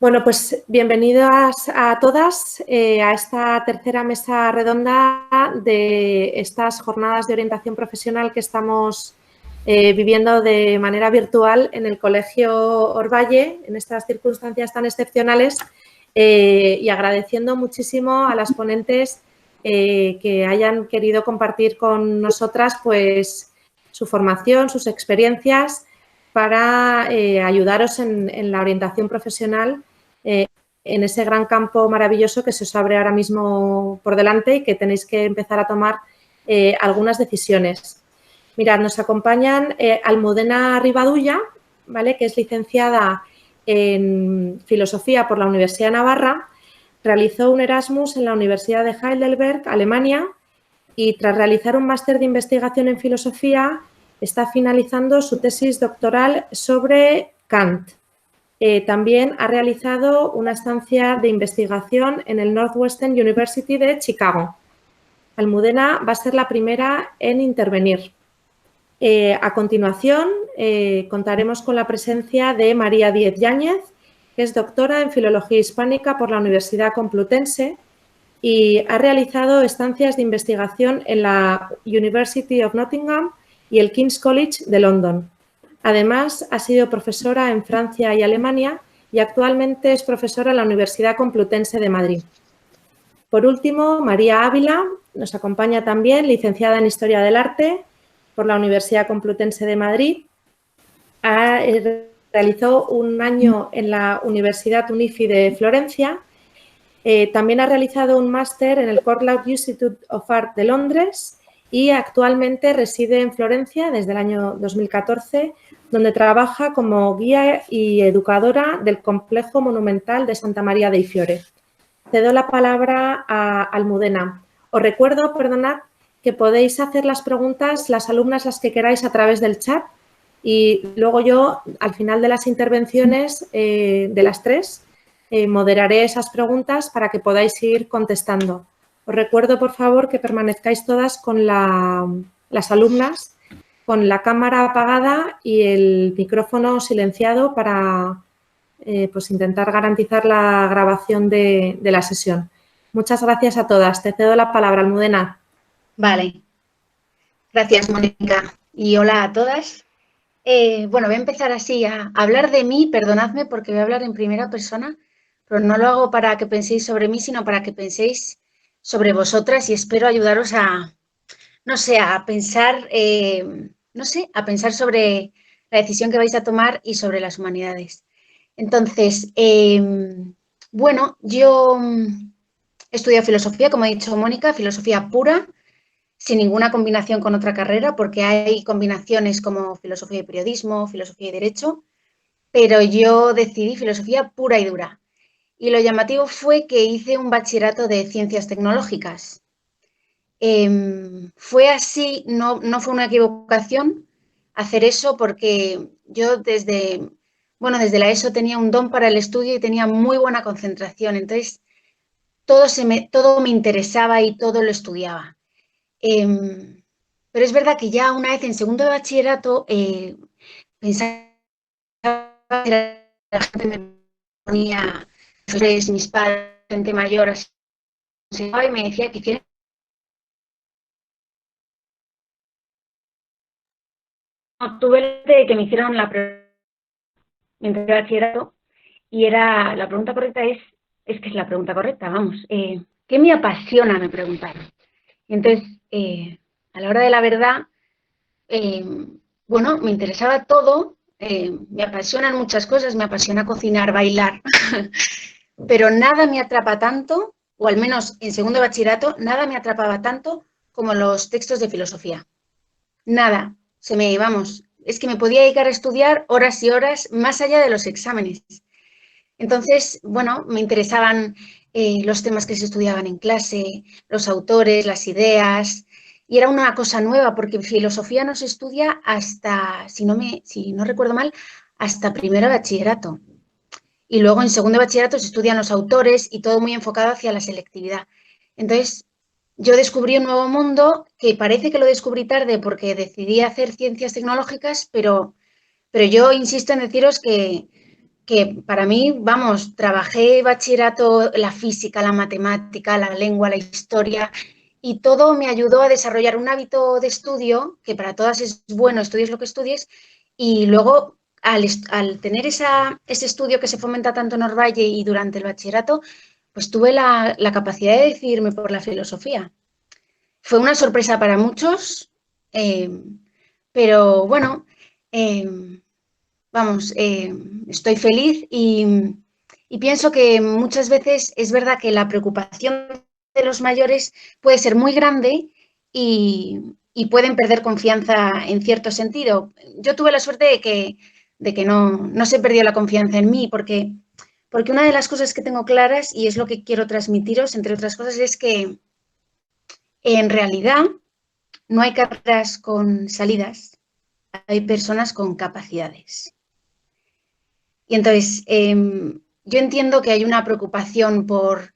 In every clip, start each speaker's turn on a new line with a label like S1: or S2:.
S1: Bueno, pues bienvenidas a todas a esta tercera mesa redonda de estas jornadas de orientación profesional que estamos viviendo de manera virtual en el Colegio Orvalle, en estas circunstancias tan excepcionales, y agradeciendo muchísimo a las ponentes que hayan querido compartir con nosotras pues, su formación, sus experiencias para ayudaros en la orientación profesional en ese gran campo maravilloso que se os abre ahora mismo por delante y que tenéis que empezar a tomar algunas decisiones. Mirad, nos acompañan Almudena Rivadulla, ¿vale?, que es licenciada en Filosofía por la Universidad de Navarra, realizó un Erasmus en la Universidad de Heidelberg, Alemania, y tras realizar un máster de investigación en Filosofía, está finalizando su tesis doctoral sobre Kant. También ha realizado una estancia de investigación en el Northwestern University de Chicago. Almudena va a ser la primera en intervenir. A continuación, contaremos con la presencia de María Díez Yáñez, que es doctora en Filología Hispánica por la Universidad Complutense y ha realizado estancias de investigación en la University of Nottingham y el King's College de London. Además, ha sido profesora en Francia y Alemania y actualmente es profesora en la Universidad Complutense de Madrid. Por último, María Ávila nos acompaña también, licenciada en Historia del Arte por la Universidad Complutense de Madrid. Realizó un año en la Universidad UNIFI de Florencia. También ha realizado un máster en el Courtauld Institute of Art de Londres y actualmente reside en Florencia desde el año 2014, donde trabaja como guía y educadora del Complejo Monumental de Santa María dei Fiore. Cedo la palabra a Almudena. Os recuerdo, perdonad, que podéis hacer las preguntas, las alumnas, las que queráis a través del chat y luego yo, al final de las intervenciones de las tres, moderaré esas preguntas para que podáis ir contestando. Os recuerdo, por favor, que permanezcáis todas con las alumnas con la cámara apagada y el micrófono silenciado para pues intentar garantizar la grabación de la sesión. Muchas gracias a todas. Te cedo la palabra, Almudena.
S2: Vale. Gracias, Mónica. Y hola a todas. Bueno, voy a empezar así a hablar de mí. Perdonadme porque voy a hablar en primera persona, pero no lo hago para que penséis sobre mí, sino para que penséis sobre vosotras y espero ayudaros a, no sé, a pensar, a pensar sobre la decisión que vais a tomar y sobre las humanidades. Entonces, bueno, yo estudio filosofía, como ha dicho Mónica, filosofía pura, sin ninguna combinación con otra carrera, porque hay combinaciones como filosofía y periodismo, filosofía y derecho, pero yo decidí filosofía pura y dura. Y lo llamativo fue que hice un bachillerato de ciencias tecnológicas. Fue así, no fue una equivocación hacer eso porque yo desde la ESO tenía un don para el estudio y tenía muy buena concentración, entonces todo me interesaba y todo lo estudiaba. Pero es verdad que ya una vez en segundo de bachillerato pensaba que la gente me ponía, mis padres, gente mayor, así, y me decía que hiciera. Tuve de que me hicieron la pregunta mientras de bachillerato y la pregunta correcta es que es la pregunta correcta, vamos. ¿Qué me apasiona? Me preguntaron. Y entonces, a la hora de la verdad, bueno, me interesaba todo, me apasionan muchas cosas, me apasiona cocinar, bailar, pero nada me atrapa tanto, o al menos en segundo de bachillerato, nada me atrapaba tanto como los textos de filosofía. Nada, es que me podía dedicar a estudiar horas y horas más allá de los exámenes. Entonces, bueno, me interesaban los temas que se estudiaban en clase, los autores, las ideas, y era una cosa nueva porque filosofía no se estudia hasta, si no recuerdo mal, hasta primero de bachillerato. Y luego en segundo de bachillerato se estudian los autores y todo muy enfocado hacia la selectividad. Entonces, yo descubrí un nuevo mundo que parece que lo descubrí tarde porque decidí hacer ciencias tecnológicas, pero yo insisto en deciros que que para mí, vamos, trabajé bachillerato, la física, la matemática, la lengua, la historia, y todo me ayudó a desarrollar un hábito de estudio, que para todas es bueno, estudies lo que estudies, y luego al tener ese estudio que se fomenta tanto en Orvalle y durante el bachillerato, pues tuve la capacidad de decidirme por la filosofía. Fue una sorpresa para muchos, eh, pero bueno, eh, vamos, estoy feliz y pienso que muchas veces es verdad que la preocupación de los mayores puede ser muy grande y pueden perder confianza en cierto sentido. Yo tuve la suerte de que no se perdió la confianza en mí porque una de las cosas que tengo claras y es lo que quiero transmitiros, entre otras cosas, es que en realidad no hay carreras con salidas, hay personas con capacidades. Y entonces, yo entiendo que hay una preocupación por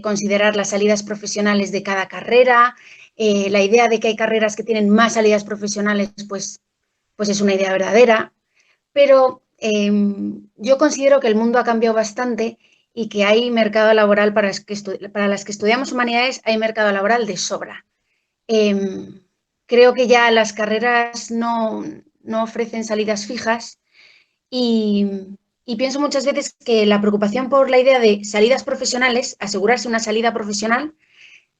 S2: considerar las salidas profesionales de cada carrera. La idea de que hay carreras que tienen más salidas profesionales, pues es una idea verdadera. Pero yo considero que el mundo ha cambiado bastante y que hay mercado laboral para las que estudiamos humanidades, hay mercado laboral de sobra. Creo que ya las carreras no ofrecen salidas fijas y, y pienso muchas veces que la preocupación por la idea de salidas profesionales, asegurarse una salida profesional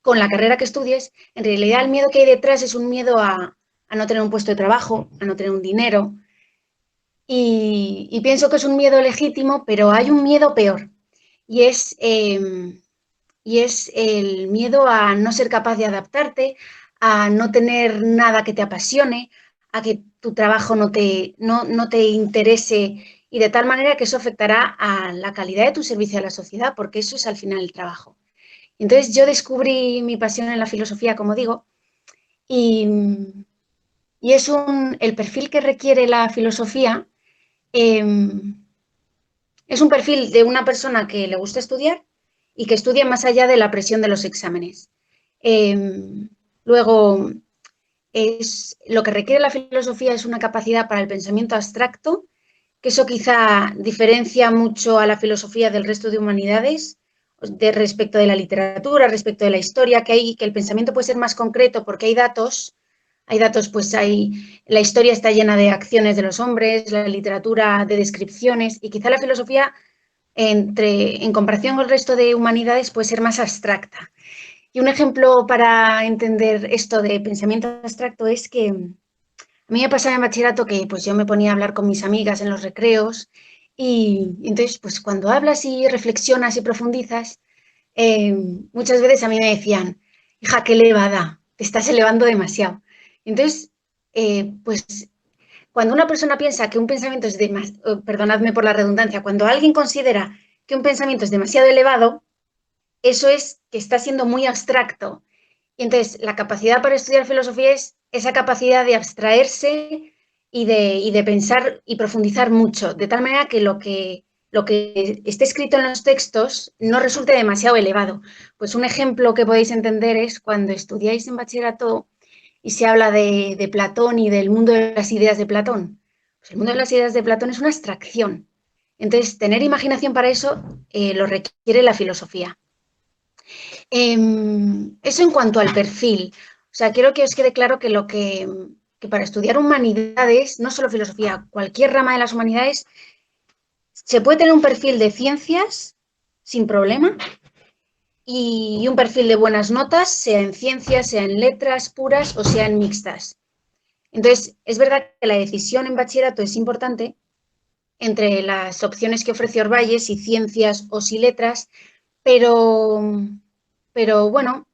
S2: con la carrera que estudies, en realidad el miedo que hay detrás es un miedo a no tener un puesto de trabajo, a no tener un dinero. Y pienso que es un miedo legítimo, pero hay un miedo peor. Y es el miedo a no ser capaz de adaptarte, a no tener nada que te apasione, a que tu trabajo no te interese y de tal manera que eso afectará a la calidad de tu servicio a la sociedad, porque eso es al final el trabajo. Entonces yo descubrí mi pasión en la filosofía, como digo, y, y es el perfil que requiere la filosofía, eh, es un perfil de una persona que le gusta estudiar y que estudia más allá de la presión de los exámenes. Luego, lo que requiere la filosofía es una capacidad para el pensamiento abstracto, que eso quizá diferencia mucho a la filosofía del resto de humanidades, respecto de la literatura, respecto de la historia, que el pensamiento puede ser más concreto porque hay datos, pues la historia está llena de acciones de los hombres, la literatura de descripciones, y quizá la filosofía, en comparación con el resto de humanidades, puede ser más abstracta. Y un ejemplo para entender esto de pensamiento abstracto es que a mí me pasaba en bachillerato que pues yo me ponía a hablar con mis amigas en los recreos y entonces pues cuando hablas y reflexionas y profundizas, muchas veces a mí me decían, hija, qué elevada, te estás elevando demasiado. Entonces, pues cuando una persona piensa que un pensamiento es demasiado, perdonadme por la redundancia, cuando alguien considera que un pensamiento es demasiado elevado, eso es que está siendo muy abstracto. Y entonces, la capacidad para estudiar filosofía es esa capacidad de abstraerse y de pensar y profundizar mucho, de tal manera que lo que esté escrito en los textos no resulte demasiado elevado. Pues un ejemplo que podéis entender es cuando estudiáis en bachillerato y se habla de Platón y del mundo de las ideas de Platón. Pues el mundo de las ideas de Platón es una abstracción. Entonces, tener imaginación para eso lo requiere la filosofía. Eso en cuanto al perfil. O sea, quiero que os quede claro que para estudiar humanidades, no solo filosofía, cualquier rama de las humanidades, se puede tener un perfil de ciencias sin problema y un perfil de buenas notas, sea en ciencias, sea en letras puras o sea en mixtas. Entonces, es verdad que la decisión en bachillerato es importante entre las opciones que ofrece Orvalle, si ciencias o si letras, pero, pero bueno,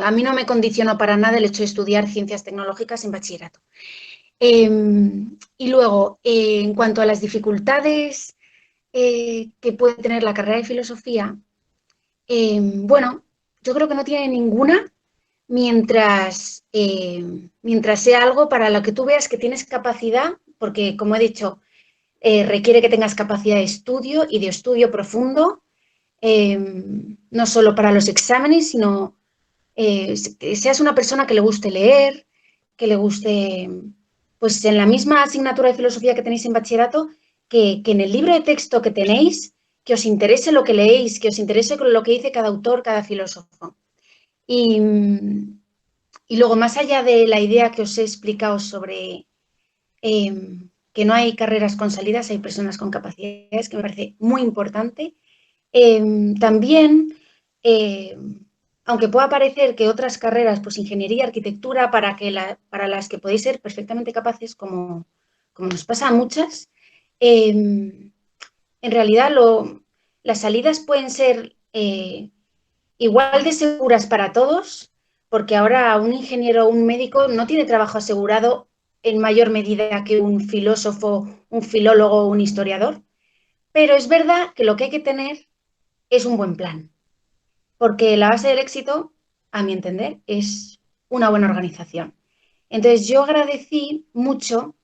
S2: a mí no me condicionó para nada el hecho de estudiar ciencias tecnológicas en bachillerato. Y luego, en cuanto a las dificultades que puede tener la carrera de filosofía, bueno, yo creo que no tiene ninguna mientras sea algo para lo que tú veas que tienes capacidad, porque como he dicho, requiere que tengas capacidad de estudio y de estudio profundo, no solo para los exámenes, sino que seas una persona que le guste leer, que le guste, pues en la misma asignatura de filosofía que tenéis en bachillerato, que en el libro de texto que tenéis, que os interese lo que leéis, que os interese lo que dice cada autor, cada filósofo. Y luego, más allá de la idea que os he explicado sobre que no hay carreras con salidas, hay personas con capacidades, que me parece muy importante, también, aunque pueda parecer que otras carreras, pues ingeniería, arquitectura, para las que podéis ser perfectamente capaces, como nos pasa a muchas, en realidad las salidas pueden ser igual de seguras para todos, porque ahora un ingeniero o un médico no tiene trabajo asegurado en mayor medida que un filósofo, un filólogo o un historiador, pero es verdad que lo que hay que tener es un buen plan, porque la base del éxito, a mi entender, es una buena organización. Entonces, yo agradecí mucho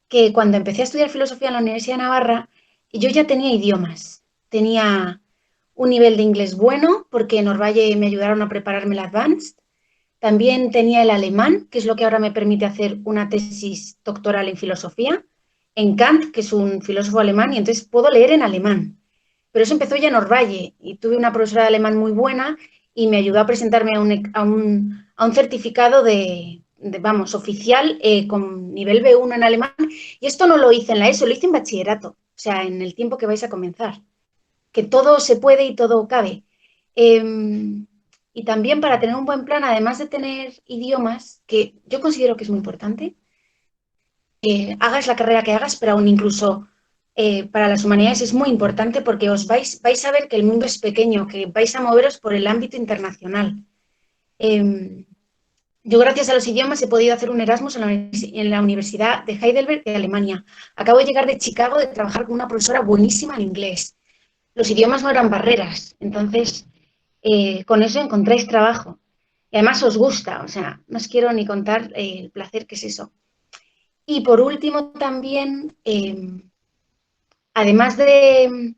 S2: que cuando empecé a estudiar filosofía en la Universidad de Navarra, yo ya tenía idiomas. Tenía un nivel de inglés bueno, porque en Orvalle me ayudaron a prepararme el Advanced. También tenía el alemán, que es lo que ahora me permite hacer una tesis doctoral en filosofía, en Kant, que es un filósofo alemán, y entonces puedo leer en alemán. Pero eso empezó ya en Orvalle, y tuve una profesora de alemán muy buena y me ayudó a presentarme a un certificado vamos, oficial con nivel B1 en alemán. Y esto no lo hice en la ESO, lo hice en bachillerato, o sea, en el tiempo que vais a comenzar. Que todo se puede y todo cabe. Y también para tener un buen plan, además de tener idiomas, que yo considero que es muy importante, hagas la carrera que hagas, pero aún incluso para las humanidades es muy importante porque vais a ver que el mundo es pequeño, que vais a moveros por el ámbito internacional. Yo, gracias a los idiomas, he podido hacer un Erasmus en la Universidad de Heidelberg de Alemania. Acabo de llegar de Chicago de trabajar con una profesora buenísima en inglés. Los idiomas no eran barreras, entonces con eso encontráis trabajo. Y además os gusta, o sea, no os quiero ni contar el placer que es eso. Y por último también, además de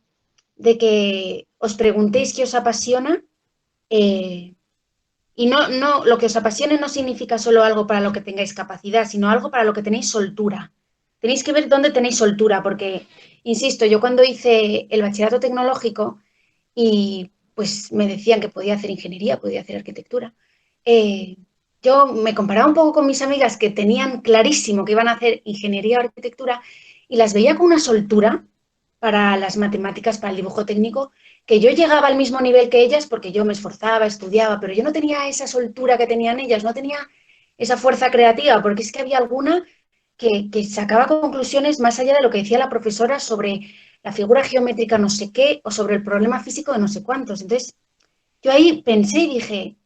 S2: que os preguntéis qué os apasiona, y lo que os apasione no significa solo algo para lo que tengáis capacidad, sino algo para lo que tenéis soltura. Tenéis que ver dónde tenéis soltura, porque, insisto, yo cuando hice el bachillerato tecnológico y pues me decían que podía hacer ingeniería, podía hacer arquitectura, yo me comparaba un poco con mis amigas que tenían clarísimo que iban a hacer ingeniería o arquitectura y las veía con una soltura para las matemáticas, para el dibujo técnico, que yo llegaba al mismo nivel que ellas porque yo me esforzaba, estudiaba, pero yo no tenía esa soltura que tenían ellas, no tenía esa fuerza creativa, porque es que había alguna que sacaba conclusiones más allá de lo que decía la profesora sobre la figura geométrica no sé qué o sobre el problema físico de no sé cuántos. Entonces, yo ahí pensé y dije,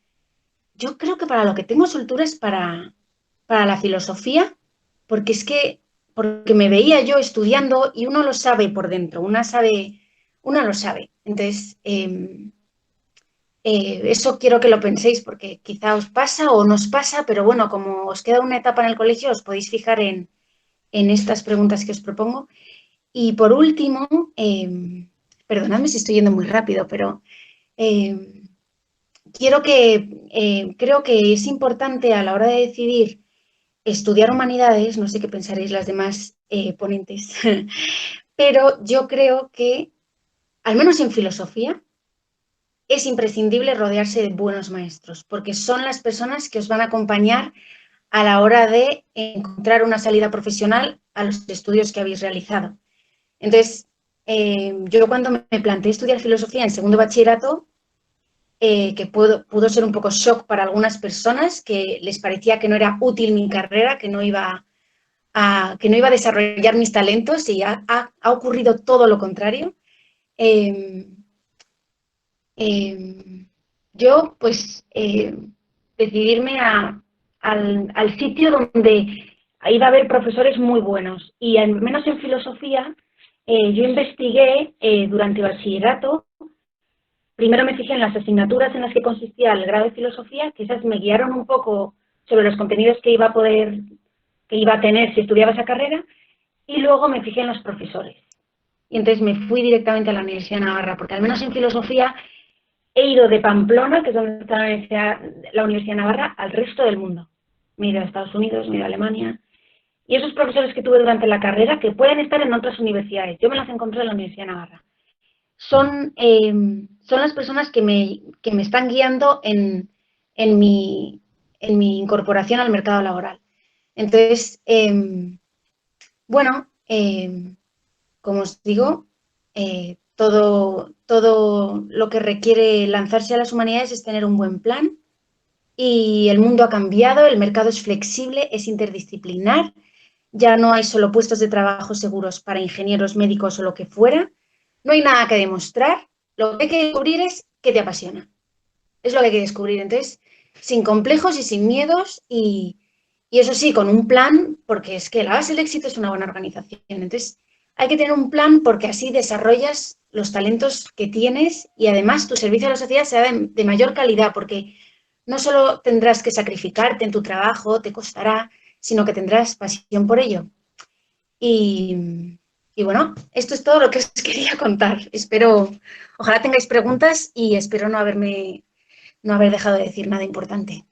S2: yo creo que para lo que tengo soltura es para la filosofía, porque es que, porque me veía yo estudiando y uno lo sabe por dentro, una lo sabe. Entonces, eso quiero que lo penséis porque quizá os pasa o no os pasa, pero bueno, como os queda una etapa en el colegio, os podéis fijar en estas preguntas que os propongo. Y por último, perdonadme si estoy yendo muy rápido, pero creo que es importante a la hora de decidir estudiar humanidades, no sé qué pensaréis las demás ponentes, pero yo creo que, al menos en filosofía, es imprescindible rodearse de buenos maestros, porque son las personas que os van a acompañar a la hora de encontrar una salida profesional a los estudios que habéis realizado. Entonces, yo cuando me planteé estudiar filosofía en segundo bachillerato, que pudo ser un poco shock para algunas personas, que les parecía que no era útil mi carrera, que no iba a desarrollar mis talentos, y ha ocurrido todo lo contrario. Yo, pues, decidirme al sitio donde iba a haber profesores muy buenos. Y al menos en filosofía, yo investigué durante el bachillerato. Primero me fijé en las asignaturas en las que consistía el grado de filosofía, que esas me guiaron un poco sobre los contenidos que iba a tener si estudiaba esa carrera, y luego me fijé en los profesores. Y entonces me fui directamente a la Universidad de Navarra, porque al menos en filosofía he ido de Pamplona, que es donde está la Universidad de Navarra, al resto del mundo. Me he ido a Estados Unidos, me he ido a Alemania, y esos profesores que tuve durante la carrera, que pueden estar en otras universidades, yo me las encontré en la Universidad de Navarra, son las personas que me están guiando en mi incorporación al mercado laboral. Entonces, bueno, como os digo, todo lo que requiere lanzarse a las humanidades es tener un buen plan, y el mundo ha cambiado, el mercado es flexible, es interdisciplinar, ya no hay solo puestos de trabajo seguros para ingenieros, médicos o lo que fuera, no hay nada que demostrar, lo que hay que descubrir es qué te apasiona, es lo que hay que descubrir, entonces, sin complejos y sin miedos, y eso sí, con un plan, porque es que la base del éxito es una buena organización, entonces hay que tener un plan porque así desarrollas los talentos que tienes y además tu servicio a la sociedad será de mayor calidad, porque no solo tendrás que sacrificarte en tu trabajo, te costará, sino que tendrás pasión por ello. Y bueno, esto es todo lo que os quería contar. Espero, ojalá tengáis preguntas y espero no haber dejado de decir nada importante.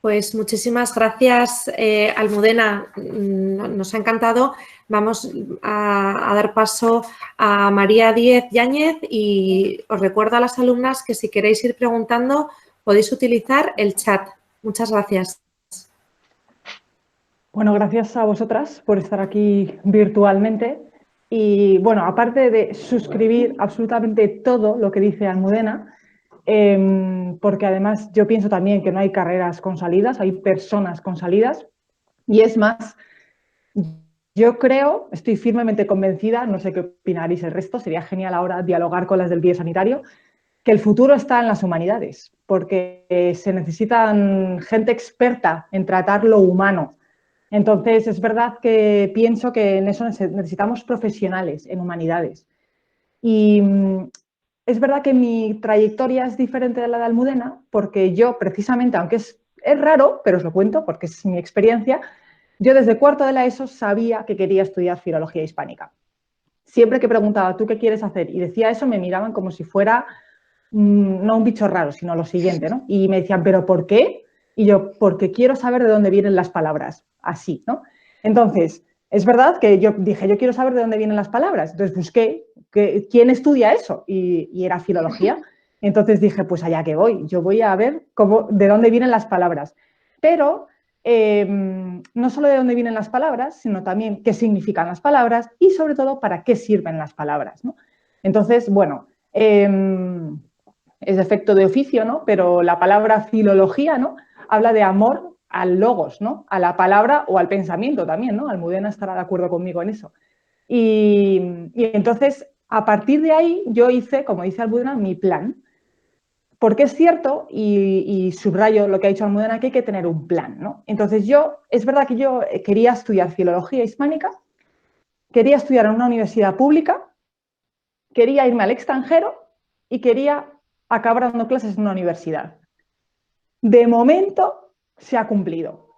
S1: Pues muchísimas gracias, Almudena. Nos ha encantado. Vamos a dar paso a María Díez Yáñez y os recuerdo a las alumnas que si queréis ir preguntando podéis utilizar el chat. Muchas gracias.
S3: Bueno, gracias a vosotras por estar aquí virtualmente. Y bueno, aparte de suscribir absolutamente todo lo que dice Almudena, porque además yo pienso también que no hay carreras con salidas, hay personas con salidas. Y es más, yo creo, estoy firmemente convencida, no sé qué opinaréis el resto, sería genial ahora dialogar con las del biosanitario, que el futuro está en las humanidades, porque se necesitan gente experta en tratar lo humano. Entonces, es verdad que pienso que en eso necesitamos profesionales en humanidades. Y es verdad que mi trayectoria es diferente de la de Almudena, porque yo precisamente, aunque es raro, pero os lo cuento porque es mi experiencia, yo desde cuarto de la ESO sabía que quería estudiar filología hispánica. Siempre que preguntaba, ¿tú qué quieres hacer? Y decía eso, me miraban como si fuera no un bicho raro, sino lo siguiente, ¿no? Y me decían, ¿pero por qué? Y yo, porque quiero saber de dónde vienen las palabras, así, ¿no? Entonces, es verdad que yo dije, yo quiero saber de dónde vienen las palabras. Entonces busqué, ¿quién estudia eso? Y era filología. Entonces dije, pues allá que voy, yo voy a ver de dónde vienen las palabras. Pero no solo de dónde vienen las palabras, sino también qué significan las palabras y sobre todo para qué sirven las palabras, ¿no? Entonces, bueno, es defecto de oficio, ¿no? Pero la palabra filología, ¿no? Habla de amor al logos, ¿no? A la palabra o al pensamiento también, ¿no? Almudena estará de acuerdo conmigo en eso. Y entonces, a partir de ahí, yo hice, como dice Almudena, mi plan. Porque es cierto, y subrayo lo que ha dicho Almudena, que hay que tener un plan, ¿no? Entonces es verdad que yo quería estudiar filología hispánica, quería estudiar en una universidad pública, quería irme al extranjero y quería acabar dando clases en una universidad. De momento se ha cumplido.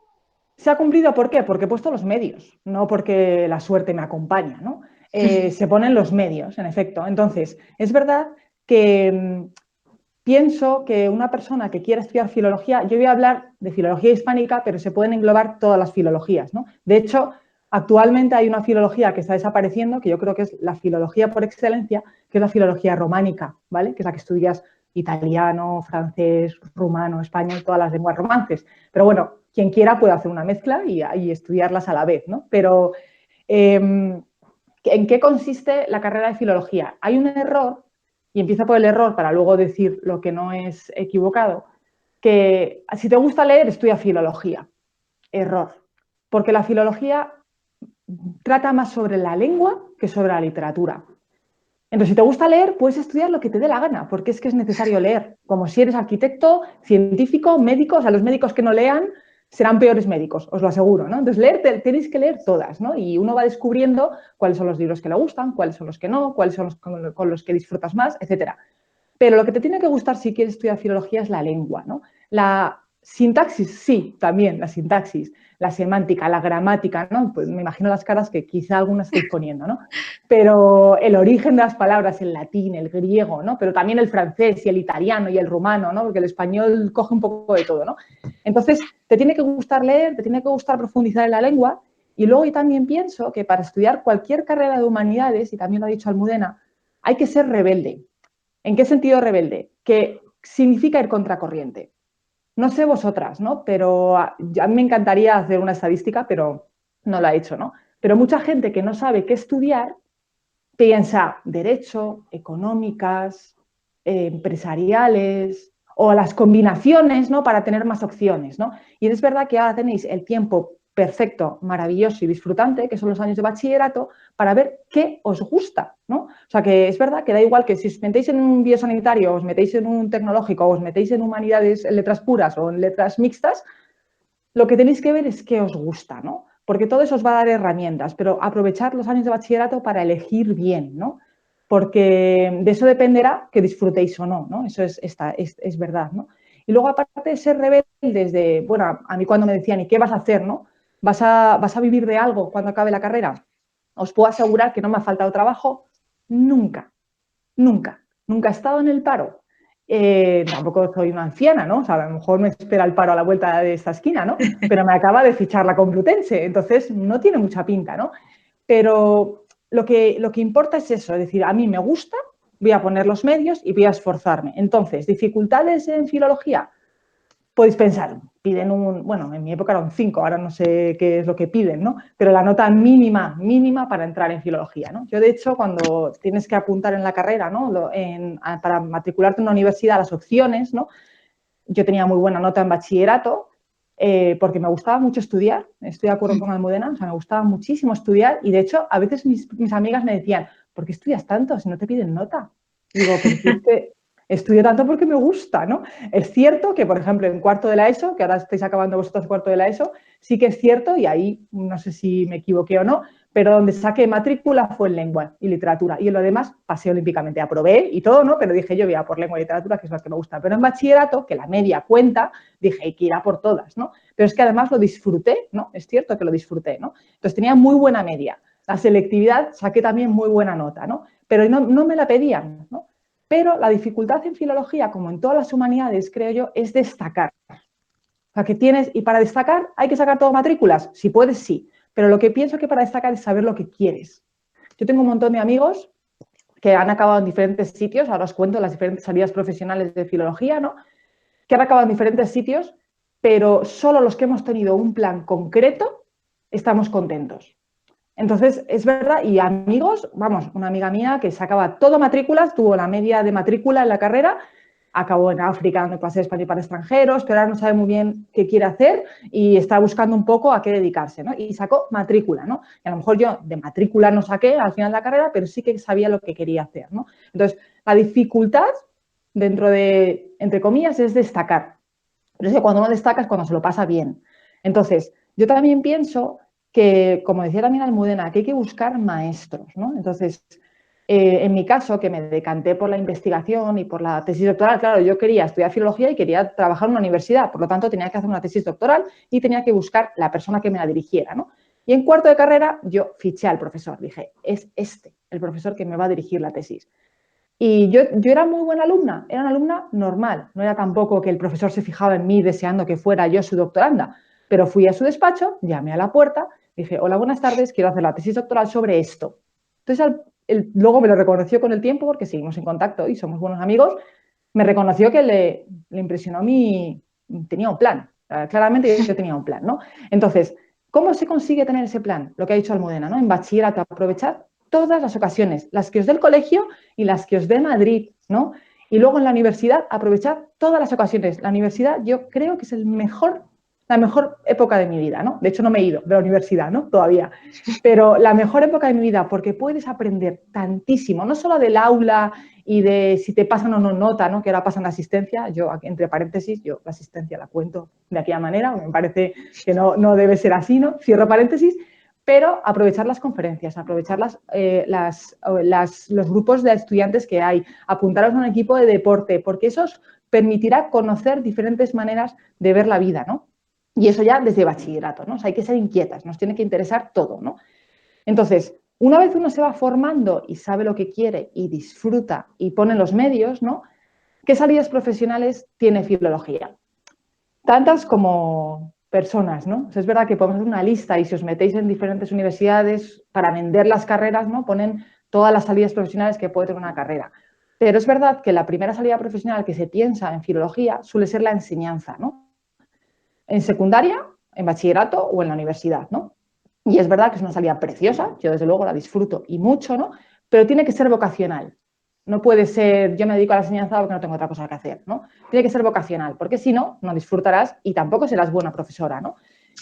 S3: ¿Se ha cumplido por qué? Porque he puesto los medios, no porque la suerte me acompaña, ¿no? Se ponen los medios, en efecto. Entonces, es verdad que pienso que una persona que quiera estudiar filología, yo voy a hablar de filología hispánica, pero se pueden englobar todas las filologías, ¿no? De hecho, actualmente hay una filología que está desapareciendo, que yo creo que es la filología por excelencia, que es la filología románica, ¿vale? Que es la que estudias italiano, francés, rumano, español, todas las lenguas romances. Pero bueno, quien quiera puede hacer una mezcla y estudiarlas a la vez, ¿no? Pero, ¿en qué consiste la carrera de filología? Hay un error, y empiezo por el error para luego decir lo que no es equivocado, que si te gusta leer, estudia filología. Error. Porque la filología trata más sobre la lengua que sobre la literatura. Entonces, si te gusta leer, puedes estudiar lo que te dé la gana, porque es que es necesario leer. Como si eres arquitecto, científico, médico, o sea, los médicos que no lean serán peores médicos, os lo aseguro, ¿no? Entonces, tenéis que leer todas, ¿no? Y uno va descubriendo cuáles son los libros que le gustan, cuáles son los que no, cuáles son los con los que disfrutas más, etcétera. Pero lo que te tiene que gustar si quieres estudiar filología es la lengua, ¿no? Sintaxis, sí, también, la sintaxis, la semántica, la gramática, ¿no? Pues me imagino las caras que quizá algunas estáis poniendo, ¿no? Pero el origen de las palabras, el latín, el griego, ¿no? Pero también el francés y el italiano y el rumano, ¿no? Porque el español coge un poco de todo, ¿no? Entonces, te tiene que gustar leer, te tiene que gustar profundizar en la lengua. Y luego yo también pienso que para estudiar cualquier carrera de humanidades, y también lo ha dicho Almudena, hay que ser rebelde. ¿En qué sentido rebelde? Que significa ir contracorriente. No sé vosotras, ¿no? Pero a mí me encantaría hacer una estadística, pero no la he hecho, ¿no? Pero mucha gente que no sabe qué estudiar piensa derecho, económicas, empresariales o las combinaciones, ¿no? Para tener más opciones, ¿no? Y es verdad que ahora tenéis el tiempo perfecto, maravilloso y disfrutante, que son los años de bachillerato, para ver qué os gusta, ¿no? O sea, que es verdad que da igual que si os metéis en un biosanitario, os metéis en un tecnológico, os metéis en humanidades, en letras puras o en letras mixtas, lo que tenéis que ver es qué os gusta, ¿no? Porque todo eso os va a dar herramientas, pero aprovechar los años de bachillerato para elegir bien, ¿no? Porque de eso dependerá que disfrutéis o no, ¿no? Eso es verdad, ¿no? Y luego, aparte de ser rebeldes de, bueno, a mí cuando me decían, ¿y qué vas a hacer, no? ¿Vas a vivir de algo cuando acabe la carrera? Os puedo asegurar que no me ha faltado trabajo nunca, nunca. Nunca he estado en el paro. Tampoco soy una anciana, ¿no? O sea, a lo mejor me espera el paro a la vuelta de esta esquina, ¿no? Pero me acaba de fichar la Complutense, entonces no tiene mucha pinta, ¿no? Pero lo que importa es eso, es decir, a mí me gusta, voy a poner los medios y voy a esforzarme. Entonces, ¿dificultades en filología? Podéis pensar, piden bueno, en mi época era un 5, ahora no sé qué es lo que piden, ¿no? Pero la nota mínima para entrar en filología, ¿no? Yo, de hecho, cuando tienes que apuntar en la carrera, ¿no? Para matricularte en una universidad, las opciones, ¿no? Yo tenía muy buena nota en bachillerato porque me gustaba mucho estudiar, estoy de acuerdo con Almudena, o sea, me gustaba muchísimo estudiar y, de hecho, a veces mis amigas me decían, ¿por qué estudias tanto si no te piden nota? Y digo, pero si es que estudio tanto porque me gusta, ¿no? Es cierto que, por ejemplo, en cuarto de la ESO, que ahora estáis acabando vosotros cuarto de la ESO, sí que es cierto, y ahí no sé si me equivoqué o no, pero donde saqué matrícula fue en lengua y literatura. Y en lo demás pasé olímpicamente. Aprobé y todo, ¿no? Pero dije, yo voy a por lengua y literatura, que es lo que me gusta. Pero en bachillerato, que la media cuenta, dije, hay que ir a por todas, ¿no? Pero es que además lo disfruté, ¿no? Es cierto que lo disfruté, ¿no? Entonces tenía muy buena media. La selectividad saqué también muy buena nota, ¿no? Pero no me la pedían, ¿no? Pero la dificultad en filología, como en todas las humanidades, creo yo, es destacar. O sea, que tienes, y para destacar, ¿hay que sacar todo matrículas? Si puedes, sí. Pero lo que pienso que para destacar es saber lo que quieres. Yo tengo un montón de amigos que han acabado en diferentes sitios, ahora os cuento las diferentes salidas profesionales de filología, ¿no? Que han acabado en diferentes sitios, pero solo los que hemos tenido un plan concreto estamos contentos. Entonces, es verdad, y amigos, vamos, una amiga mía que sacaba todo matrículas, tuvo la media de matrícula en la carrera, acabó en África dando clases de español para extranjeros, pero ahora no sabe muy bien qué quiere hacer y está buscando un poco a qué dedicarse, ¿no? Y sacó matrícula, ¿no? Y a lo mejor yo de matrícula no saqué al final de la carrera, pero sí que sabía lo que quería hacer, ¿no? Entonces, la dificultad, dentro de, entre comillas, es destacar. Pero es que cuando uno destaca es cuando se lo pasa bien. Entonces, yo también pienso que, como decía también Almudena, que hay que buscar maestros, ¿no? Entonces, en mi caso, que me decanté por la investigación y por la tesis doctoral, claro, yo quería estudiar filología y quería trabajar en una universidad, por lo tanto, tenía que hacer una tesis doctoral y tenía que buscar la persona que me la dirigiera, ¿no? Y en cuarto de carrera yo fiché al profesor, dije, es este el profesor que me va a dirigir la tesis. Y yo era muy buena alumna, era una alumna normal, no era tampoco que el profesor se fijaba en mí deseando que fuera yo su doctoranda, pero fui a su despacho, llamé a la puerta, dije, hola, buenas tardes, quiero hacer la tesis doctoral sobre esto. Entonces, luego me lo reconoció con el tiempo, porque seguimos en contacto y somos buenos amigos, me reconoció que le impresionó tenía un plan, claramente yo tenía un plan, ¿no? Entonces, ¿cómo se consigue tener ese plan? Lo que ha dicho Almudena, ¿no? En bachillerato, aprovechar todas las ocasiones, las que os dé el colegio y las que os dé Madrid, ¿no? Y luego en la universidad, aprovechar todas las ocasiones. La universidad yo creo que es la mejor época de mi vida, ¿no? De hecho, no me he ido de la universidad, ¿no? Todavía. Pero la mejor época de mi vida, porque puedes aprender tantísimo, no solo del aula y de si te pasan o no nota, ¿no? Que ahora pasan la asistencia. Yo, entre paréntesis, yo la asistencia la cuento de aquella manera, me parece que no debe ser así, ¿no? Cierro paréntesis. Pero aprovechar las conferencias, aprovechar los grupos de estudiantes que hay, apuntaros a un equipo de deporte, porque esos permitirá conocer diferentes maneras de ver la vida, ¿no? Y eso ya desde bachillerato, ¿no? O sea, hay que ser inquietas, nos tiene que interesar todo, ¿no? Entonces, una vez uno se va formando y sabe lo que quiere y disfruta y pone los medios, ¿no? ¿Qué salidas profesionales tiene filología? Tantas como personas, ¿no? O sea, es verdad que podemos hacer una lista y si os metéis en diferentes universidades para vender las carreras, ¿no? Ponen todas las salidas profesionales que puede tener una carrera. Pero es verdad que la primera salida profesional que se piensa en filología suele ser la enseñanza, ¿no? En secundaria, en bachillerato o en la universidad, ¿no? Y es verdad que es una salida preciosa, yo desde luego la disfruto y mucho, ¿no? Pero tiene que ser vocacional. No puede ser, yo me dedico a la enseñanza porque no tengo otra cosa que hacer, ¿no? Tiene que ser vocacional, porque si no, no disfrutarás y tampoco serás buena profesora, ¿no?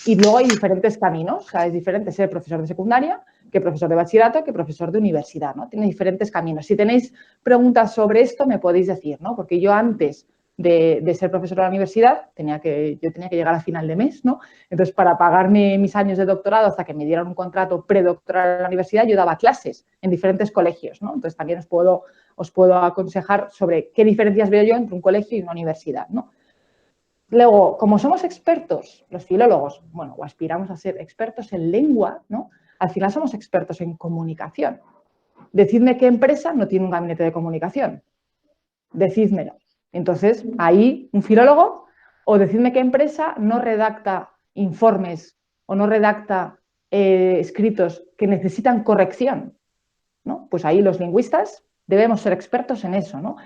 S3: Y luego hay diferentes caminos, o sea, es diferente ser profesor de secundaria que profesor de bachillerato que profesor de universidad, ¿no? Tiene diferentes caminos. Si tenéis preguntas sobre esto, me podéis decir, ¿no? Porque yo antes de ser profesora de la universidad, yo tenía que llegar a final de mes, ¿no? Entonces, para pagarme mis años de doctorado hasta que me dieran un contrato predoctoral en la universidad, yo daba clases en diferentes colegios, ¿no? Entonces, también os puedo aconsejar sobre qué diferencias veo yo entre un colegio y una universidad, ¿no? Luego, como somos expertos, los filólogos, bueno, o aspiramos a ser expertos en lengua, ¿no? Al final somos expertos en comunicación. Decidme qué empresa no tiene un gabinete de comunicación. Decídmelo. Entonces, ahí un filólogo, o decidme qué empresa no redacta informes o no redacta escritos que necesitan corrección, ¿no? Pues ahí los lingüistas debemos ser expertos en eso, ¿no?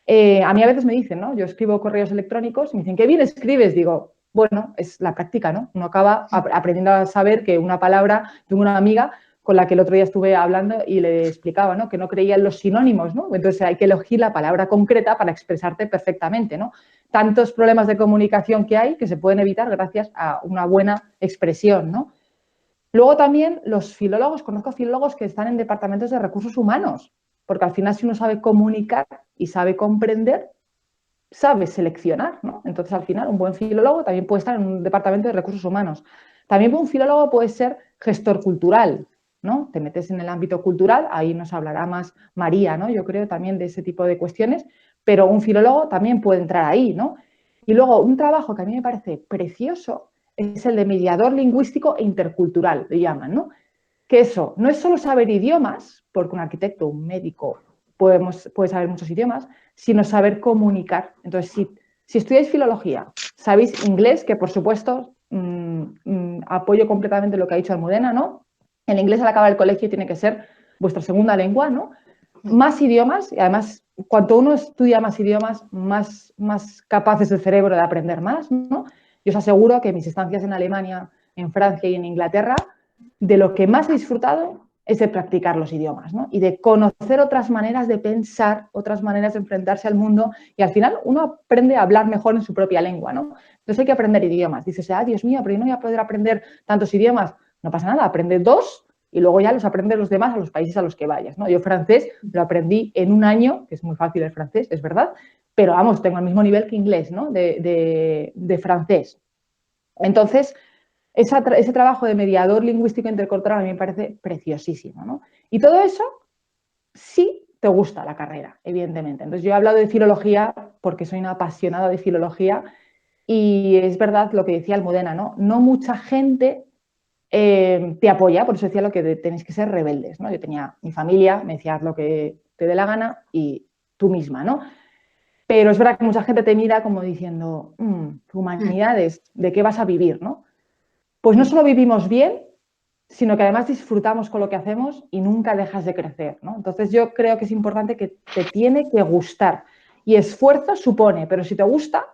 S3: A mí a veces me dicen, ¿no? Yo escribo correos electrónicos y me dicen, qué bien escribes. Digo, bueno, es la práctica, ¿no? Uno acaba aprendiendo a saber que una palabra, tengo una amiga con la que el otro día estuve hablando y le explicaba, ¿no? Que no creía en los sinónimos, ¿no? Entonces hay que elegir la palabra concreta para expresarte perfectamente, ¿no? Tantos problemas de comunicación que hay que se pueden evitar gracias a una buena expresión, ¿no? Luego también los filólogos, conozco filólogos que están en departamentos de recursos humanos, porque al final si uno sabe comunicar y sabe comprender, sabe seleccionar, ¿no? Entonces al final un buen filólogo también puede estar en un departamento de recursos humanos. También un filólogo puede ser gestor cultural, ¿no? Te metes en el ámbito cultural, ahí nos hablará más María, ¿no? Yo creo también de ese tipo de cuestiones, pero un filólogo también puede entrar ahí, ¿no? Y luego un trabajo que a mí me parece precioso es el de mediador lingüístico e intercultural, le llaman, ¿no? Que eso no es solo saber idiomas, porque un arquitecto, un médico puede saber muchos idiomas, sino saber comunicar. Entonces, si estudiáis filología, sabéis inglés, que por supuesto apoyo completamente lo que ha dicho Almudena, ¿no? El inglés al acabar el colegio tiene que ser vuestra segunda lengua, ¿no? Más idiomas, y además, cuanto uno estudia más idiomas, más capaz es el cerebro de aprender más, ¿no? Yo os aseguro que mis estancias en Alemania, en Francia y en Inglaterra, de lo que más he disfrutado es de practicar los idiomas, ¿no? Y de conocer otras maneras de pensar, otras maneras de enfrentarse al mundo y al final uno aprende a hablar mejor en su propia lengua, ¿no? Entonces hay que aprender idiomas. Dices, Dios mío, pero yo no voy a poder aprender tantos idiomas. No pasa nada, aprende 2 y luego ya los aprendes los demás a los países a los que vayas, ¿no? Yo francés lo aprendí en un año, que es muy fácil el francés, es verdad, pero vamos, tengo el mismo nivel que inglés, ¿no? De francés. Entonces, ese trabajo de mediador lingüístico intercultural a mí me parece preciosísimo, ¿no? Y todo eso sí te gusta la carrera, evidentemente. Entonces, yo he hablado de filología porque soy una apasionada de filología y es verdad lo que decía Almudena, ¿no? No mucha gente te apoya, por eso decía lo que tenéis que ser rebeldes, ¿no? Yo tenía mi familia, me decía, haz lo que te dé la gana y tú misma, ¿no? Pero es verdad que mucha gente te mira como diciendo, humanidades, ¿de qué vas a vivir, no? Pues no solo vivimos bien, sino que además disfrutamos con lo que hacemos y nunca dejas de crecer, ¿no? Entonces yo creo que es importante que te tiene que gustar. Y esfuerzo supone, pero si te gusta,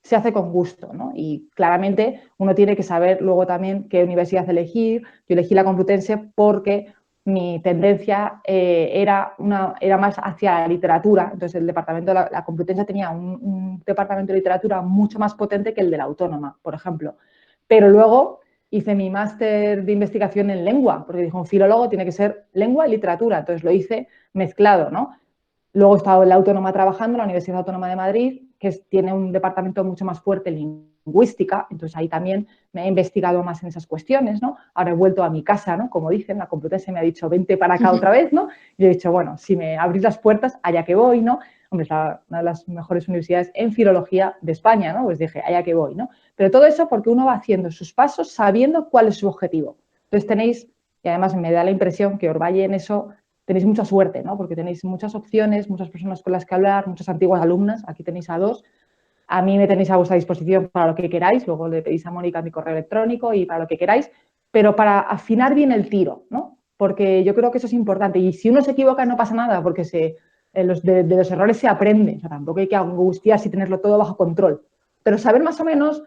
S3: se hace con gusto, ¿no? Y claramente uno tiene que saber luego también qué universidad elegir. Yo elegí la Complutense porque mi tendencia era más hacia la literatura. Entonces el departamento de la Complutense tenía un departamento de literatura mucho más potente que el de la Autónoma, por ejemplo. Pero luego hice mi máster de investigación en lengua, porque dijo, un filólogo tiene que ser lengua y literatura, entonces lo hice mezclado, ¿no? Luego he estado en la Autónoma trabajando, en la Universidad Autónoma de Madrid, que tiene un departamento mucho más fuerte en lingüística, entonces ahí también me he investigado más en esas cuestiones, ¿no? Ahora he vuelto a mi casa, ¿no? Como dicen, la Complutense me ha dicho, vente para acá otra vez, ¿no? Y he dicho, bueno, si me abrís las puertas, allá que voy, ¿no? hombre, es una de las mejores universidades en filología de España, ¿no? Pues dije, allá que voy, ¿no? Pero todo eso porque uno va haciendo sus pasos sabiendo cuál es su objetivo. Entonces tenéis, y además me da la impresión que Orvalle en eso tenéis mucha suerte, ¿no? Porque tenéis muchas opciones, muchas personas con las que hablar, muchas antiguas alumnas, aquí tenéis a 2. A mí me tenéis a vuestra disposición para lo que queráis, luego le pedís a Mónica mi correo electrónico y para lo que queráis, pero para afinar bien el tiro, ¿no? Porque yo creo que eso es importante. Y si uno se equivoca no pasa nada, porque de los errores se aprende. O sea, tampoco hay que angustiarse y tenerlo todo bajo control. Pero saber más o menos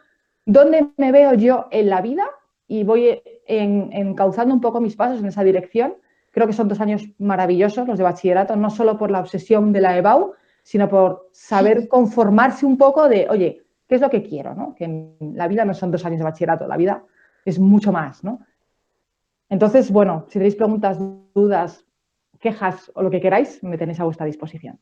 S3: dónde me veo yo en la vida y voy encauzando un poco mis pasos en esa dirección. Creo que son 2 años maravillosos los de bachillerato, no solo por la obsesión de la EBAU, sino por saber conformarse un poco de, oye, ¿qué es lo que quiero? ¿No? Que en la vida no son 2 años de bachillerato, la vida es mucho más, ¿no? Entonces, bueno, si tenéis preguntas, dudas, quejas o lo que queráis, me tenéis a vuestra disposición.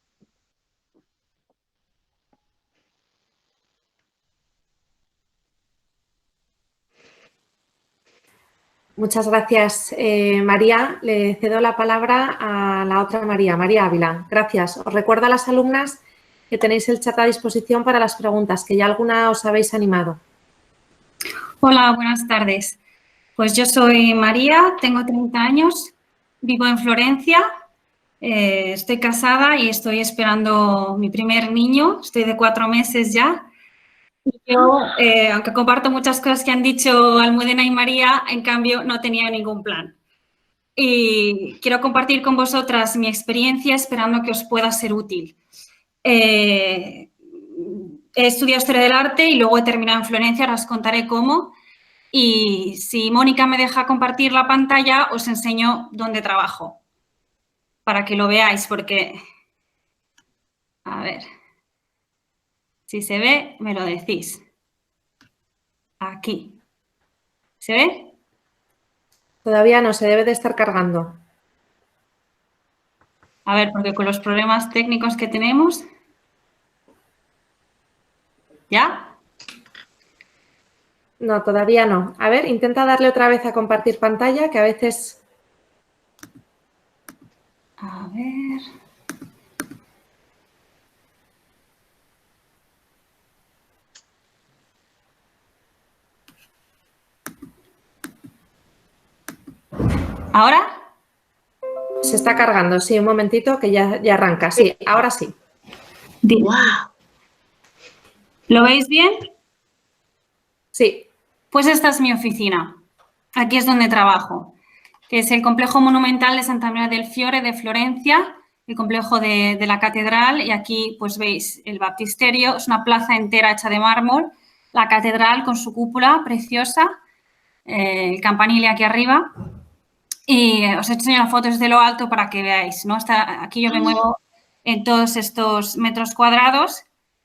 S1: Muchas gracias, María. Le cedo la palabra a la otra María, María Ávila. Gracias. Os recuerdo a las alumnas que tenéis el chat a disposición para las preguntas, que ya alguna os habéis animado.
S4: Hola, buenas tardes. Pues yo soy María, tengo 30 años, vivo en Florencia, estoy casada y estoy esperando mi primer niño, estoy de 4 meses ya. Yo, aunque comparto muchas cosas que han dicho Almudena y María, en cambio no tenía ningún plan. Y quiero compartir con vosotras mi experiencia esperando que os pueda ser útil. He estudiado Historia del Arte y luego he terminado en Florencia, ahora os contaré cómo. Y si Mónica me deja compartir la pantalla, os enseño dónde trabajo, para que lo veáis, porque, a ver, si se ve, me lo decís. Aquí. ¿Se ve?
S1: Todavía no, se debe de estar cargando.
S4: A ver, porque con los problemas técnicos que tenemos... ¿Ya?
S1: No, todavía no. A ver, intenta darle otra vez a compartir pantalla, que a veces...
S4: A ver... ¿Ahora?
S1: Se está cargando, sí, un momentito que ya arranca. Sí, ahora sí.
S2: ¡Wow!
S4: ¿Lo veis bien?
S1: Sí.
S4: Pues esta es mi oficina. Aquí es donde trabajo, que es el Complejo Monumental de Santa María del Fiore de Florencia, el complejo de la catedral, y aquí pues veis el baptisterio, es una plaza entera hecha de mármol, la catedral con su cúpula preciosa, el campanile aquí arriba, y os he enseñado las fotos desde lo alto para que veáis, ¿no? Aquí yo me muevo en todos estos metros cuadrados,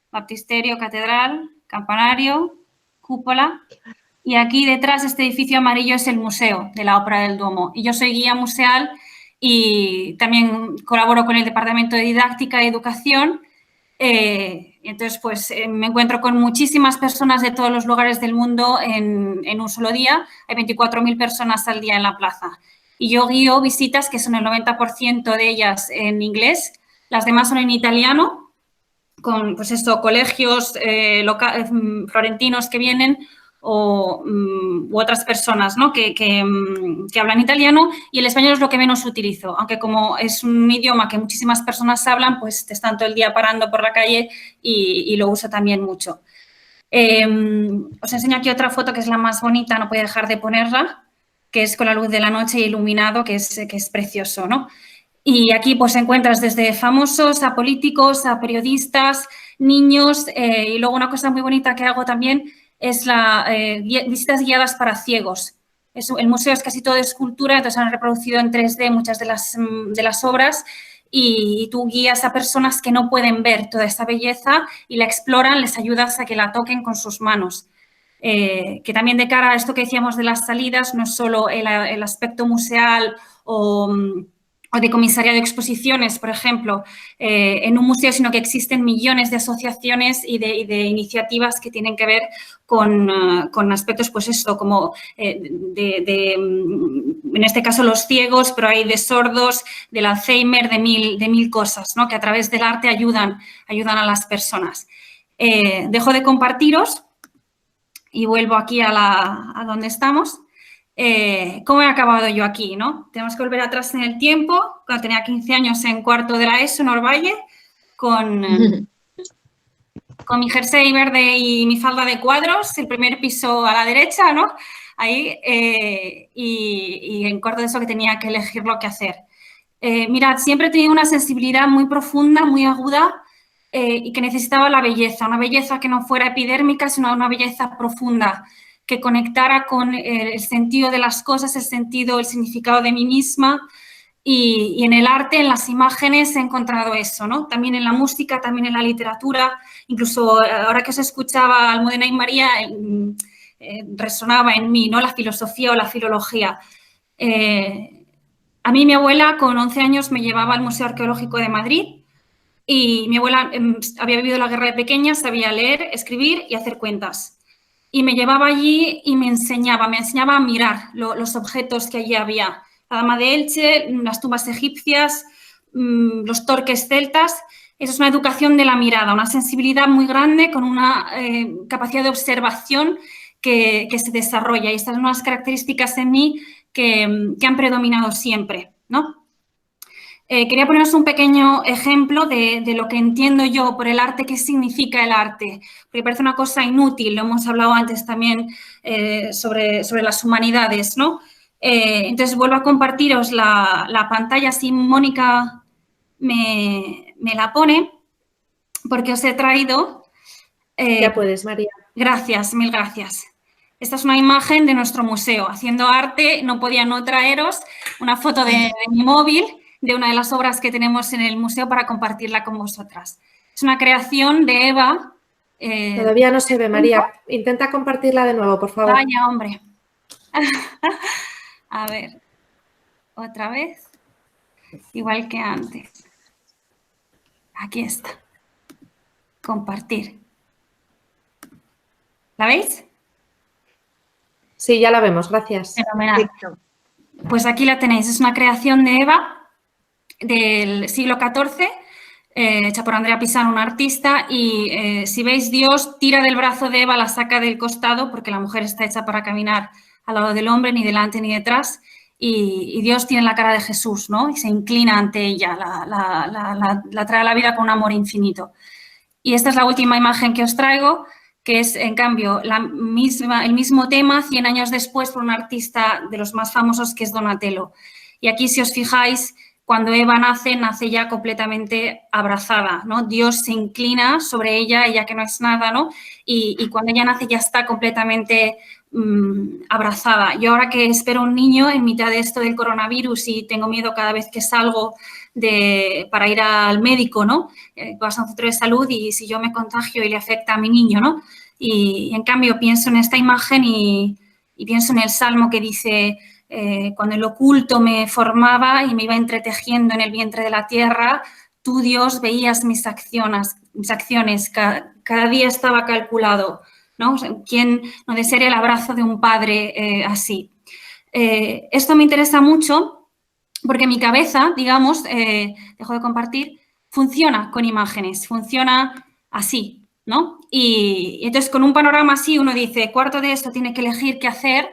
S4: baptisterio, catedral, campanario, cúpula. Y aquí detrás, este edificio amarillo es el museo de la Ópera del Duomo. Y yo soy guía museal y también colaboro con el Departamento de Didáctica y Educación. Entonces, pues me encuentro con muchísimas personas de todos los lugares del mundo en un solo día. Hay 24.000 personas al día en la plaza. Y yo guío visitas que son el 90% de ellas en inglés, las demás son en italiano, con pues esto, colegios florentinos que vienen u otras personas, ¿no? que hablan italiano, y el español es lo que menos utilizo, aunque como es un idioma que muchísimas personas hablan, pues te están todo el día parando por la calle y lo uso también mucho. Os enseño aquí otra foto que es la más bonita, no puedo dejar de ponerla, que es con la luz de la noche iluminado, que es precioso, ¿no? Y aquí pues encuentras desde famosos a políticos, a periodistas, niños, y luego una cosa muy bonita que hago también es visitas guiadas para ciegos. El museo es casi todo de escultura, entonces han reproducido en 3D muchas de las obras y tú guías a personas que no pueden ver toda esta belleza y la exploran, les ayudas a que la toquen con sus manos. Que también de cara a esto que decíamos de las salidas, no es solo el aspecto museal o o de comisariado de exposiciones, por ejemplo, en un museo, sino que existen millones de asociaciones y de iniciativas que tienen que ver con aspectos, pues eso, como en este caso los ciegos, pero hay de sordos, del Alzheimer, de mil cosas, ¿no? Que a través del arte ayudan a las personas. Dejo de compartiros y vuelvo aquí a donde estamos. ¿Cómo he acabado yo aquí, no? Tenemos que volver atrás en el tiempo, cuando tenía 15 años en cuarto de la ESO en Orvalle, con mi jersey verde y mi falda de cuadros, el primer piso a la derecha, ¿no? Ahí, y en cuarto de ESO que tenía que elegir lo que hacer. Mirad, siempre he tenido una sensibilidad muy profunda, muy aguda, y que necesitaba la belleza, una belleza que no fuera epidérmica, sino una belleza profunda, que conectara con el sentido de las cosas, el significado de mí misma, y en el arte, en las imágenes he encontrado eso, ¿no? También en la música, también en la literatura, incluso ahora que os escuchaba Almudena y María, resonaba en mí, ¿no? La filosofía o la filología. A mí mi abuela con 11 años me llevaba al Museo Arqueológico de Madrid y mi abuela había vivido la guerra de pequeña, sabía leer, escribir y hacer cuentas. Y me llevaba allí y me enseñaba a mirar los objetos que allí había. La Dama de Elche, las tumbas egipcias, los torques celtas. Eso es una educación de la mirada, una sensibilidad muy grande con una capacidad de observación que se desarrolla. Y estas son unas características en mí que han predominado siempre, ¿no? Quería poneros un pequeño ejemplo de lo que entiendo yo por el arte, qué significa el arte, porque parece una cosa inútil, lo hemos hablado antes también sobre las humanidades, ¿no? Entonces vuelvo a compartiros la pantalla, si Mónica me la pone, porque os he traído...
S1: ya puedes, María.
S4: Gracias, mil gracias. Esta es una imagen de nuestro museo. Haciendo arte no podía no traeros una foto de mi móvil, de una de las obras que tenemos en el museo para compartirla con vosotras. Es una creación de Eva.
S1: Todavía no se ve, María. Intenta compartirla de nuevo, por favor.
S4: Vaya, hombre. A ver, otra vez. Igual que antes. Aquí está. Compartir. ¿La veis?
S1: Sí, ya la vemos, gracias.
S4: Fenomenal. Pues aquí la tenéis. Es una creación de Eva del siglo XIV, hecha por Andrea Pisano, una artista, y si veis, Dios tira del brazo de Eva, la saca del costado, porque la mujer está hecha para caminar al lado del hombre, ni delante ni detrás, y Dios tiene la cara de Jesús, ¿no? Y se inclina ante ella, la trae a la vida con un amor infinito. Y esta es la última imagen que os traigo, que es, en cambio, el mismo tema 100 años después por un artista de los más famosos, que es Donatello. Y aquí, si os fijáis, cuando Eva nace ya completamente abrazada, ¿no? Dios se inclina sobre ella que no es nada, ¿no? Y cuando ella nace ya está completamente abrazada. Yo ahora que espero un niño en mitad de esto del coronavirus y tengo miedo cada vez que salgo para ir al médico, ¿no? Vas a un centro de salud y si yo me contagio y le afecta a mi niño, ¿no? Y en cambio pienso en esta imagen y pienso en el Salmo que dice... cuando el oculto me formaba y me iba entretejiendo en el vientre de la tierra, tú, Dios, veías mis acciones, cada día estaba calculado, ¿no? ¿Quién no desearía el abrazo de un padre así? Esto me interesa mucho porque mi cabeza, digamos, dejo de compartir, funciona con imágenes, funciona así, ¿no? Y entonces con un panorama así uno dice, cuarto de esto tiene que elegir qué hacer,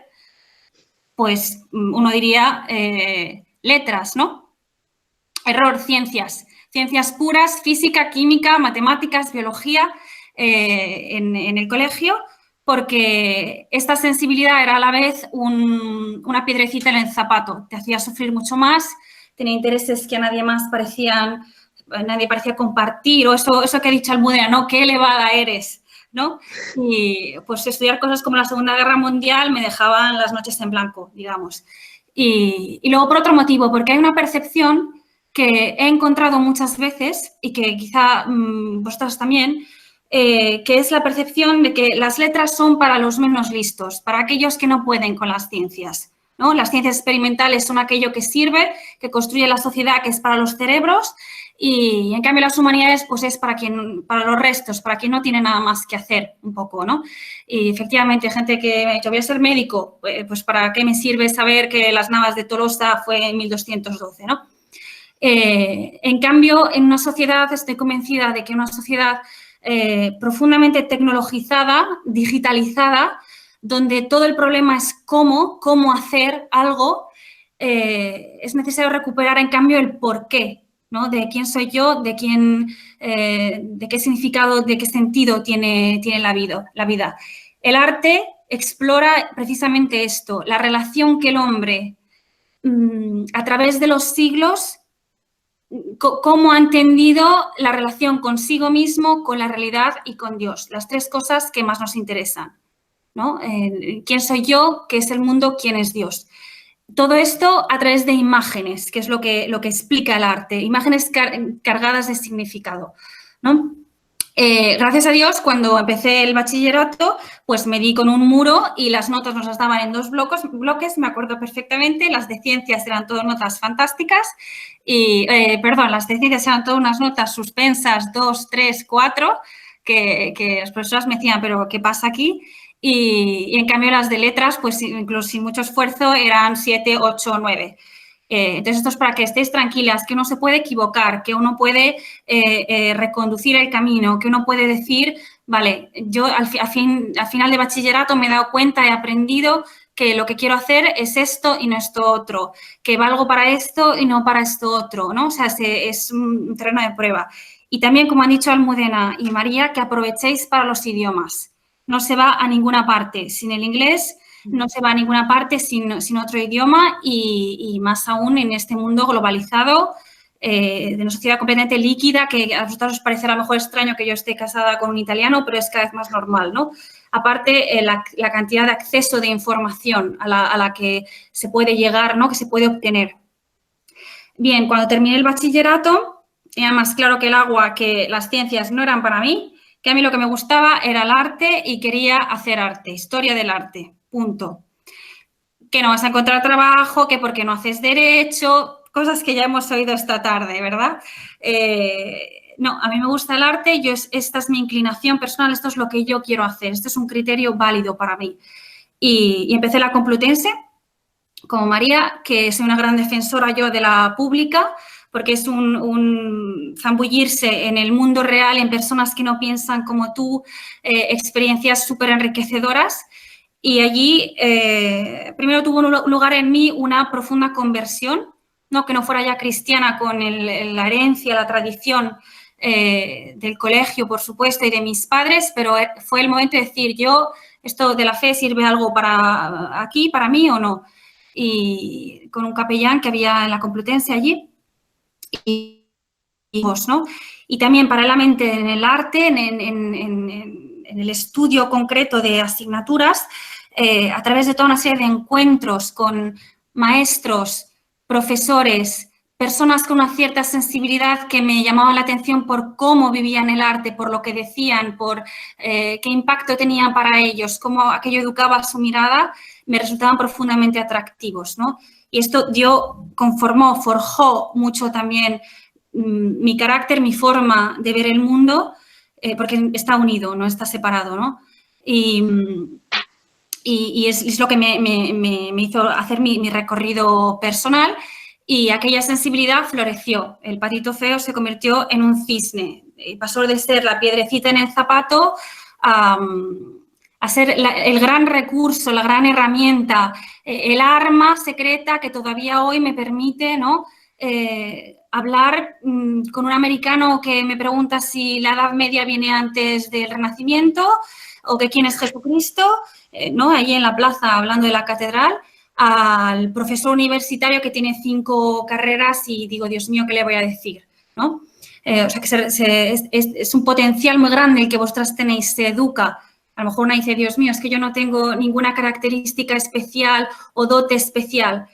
S4: pues uno diría letras, ¿no? Error, ciencias puras, física, química, matemáticas, biología en el colegio, porque esta sensibilidad era a la vez una piedrecita en el zapato, te hacía sufrir mucho más, tenía intereses que a nadie parecía compartir, o eso que ha dicho Almudena, ¿no? Qué elevada eres, ¿no? Y pues estudiar cosas como la Segunda Guerra Mundial me dejaban las noches en blanco, digamos. Y luego por otro motivo, porque hay una percepción que he encontrado muchas veces y que quizá vosotros también, que es la percepción de que las letras son para los menos listos, para aquellos que no pueden con las ciencias, ¿no? Las ciencias experimentales son aquello que sirve, que construye la sociedad, que es para los cerebros, y en cambio las humanidades pues es para los restos, para quien no tiene nada más que hacer un poco, ¿no? Y efectivamente gente que me ha dicho, voy a ser médico, pues ¿para qué me sirve saber que las Navas de Tolosa fue en 1212, ¿no? En cambio, en una sociedad, estoy convencida de que una sociedad profundamente tecnologizada, digitalizada, donde todo el problema es cómo hacer algo, es necesario recuperar, en cambio, el por qué, ¿no? De quién soy yo, de qué significado, de qué sentido tiene la vida. El arte explora precisamente esto, la relación que el hombre, a través de los siglos, cómo ha entendido la relación consigo mismo, con la realidad y con Dios. Las tres cosas que más nos interesan, ¿no? ¿Quién soy yo? ¿Qué es el mundo? ¿Quién es Dios? Todo esto a través de imágenes, que es lo que explica el arte, imágenes cargadas de significado, ¿no? Gracias a Dios, cuando empecé el bachillerato, pues me di con un muro y las notas nos las daban en 2 bloques, me acuerdo perfectamente, las de ciencias eran todas notas fantásticas y, las de ciencias eran todas unas notas suspensas, 2, 3, 4, que las profesoras me decían, pero ¿qué pasa aquí? Y en cambio las de letras, pues incluso sin mucho esfuerzo, eran 7, 8, 9. Entonces, esto es para que estéis tranquilas, que uno se puede equivocar, que uno puede reconducir el camino, que uno puede decir, vale, yo al final de bachillerato me he dado cuenta, he aprendido que lo que quiero hacer es esto y no esto otro, que valgo para esto y no para esto otro, ¿no? O sea, es un terreno de prueba. Y también, como han dicho Almudena y María, que aprovechéis para los idiomas. No se va a ninguna parte sin el inglés, no se va a ninguna parte sin otro idioma y más aún en este mundo globalizado, de una sociedad completamente líquida, que a vosotros os parecerá a lo mejor extraño que yo esté casada con un italiano, pero es cada vez más normal, ¿no? Aparte, la cantidad de acceso de información a la que se puede llegar, ¿no? Que se puede obtener. Bien, cuando terminé el bachillerato, era más claro que el agua que las ciencias no eran para mí, que a mí lo que me gustaba era el arte y quería hacer arte, historia del arte. Punto. Que no vas a encontrar trabajo, que porque no haces derecho, cosas que ya hemos oído esta tarde, ¿verdad? No, a mí me gusta el arte, esta es mi inclinación personal, esto es lo que yo quiero hacer, este es un criterio válido para mí. Y empecé la Complutense, como María, que soy una gran defensora yo de la pública, porque es un zambullirse en el mundo real, en personas que no piensan como tú, experiencias súper enriquecedoras. Y allí, primero tuvo lugar en mí una profunda conversión, ¿no? Que no fuera ya cristiana con la herencia, la tradición del colegio, por supuesto, y de mis padres, pero fue el momento de decir, esto de la fe sirve algo para mí o no. Y con un capellán que había en la Complutense allí. ¿No? Y también paralelamente en el arte, en el estudio concreto de asignaturas, a través de toda una serie de encuentros con maestros, profesores, personas con una cierta sensibilidad que me llamaban la atención por cómo vivían el arte, por lo que decían, por qué impacto tenía para ellos, cómo aquello educaba su mirada, me resultaban profundamente atractivos, ¿no? Y esto forjó mucho también mi carácter, mi forma de ver el mundo, porque está unido, no está separado, ¿no? Y es lo que me hizo hacer mi recorrido personal y aquella sensibilidad floreció. El patito feo se convirtió en un cisne. Pasó de ser la piedrecita en el zapato a ser el gran recurso, la gran herramienta, el arma secreta que todavía hoy me permite, ¿no? Hablar con un americano que me pregunta si la Edad Media viene antes del Renacimiento o que quién es Jesucristo, ¿no? Allí en la plaza hablando de la catedral, al profesor universitario que tiene 5 carreras y digo, Dios mío, ¿qué le voy a decir? ¿No? O sea, que es un potencial muy grande el que vosotras tenéis, se educa. A lo mejor una dice, Dios mío, es que yo no tengo ninguna característica especial o dote especial.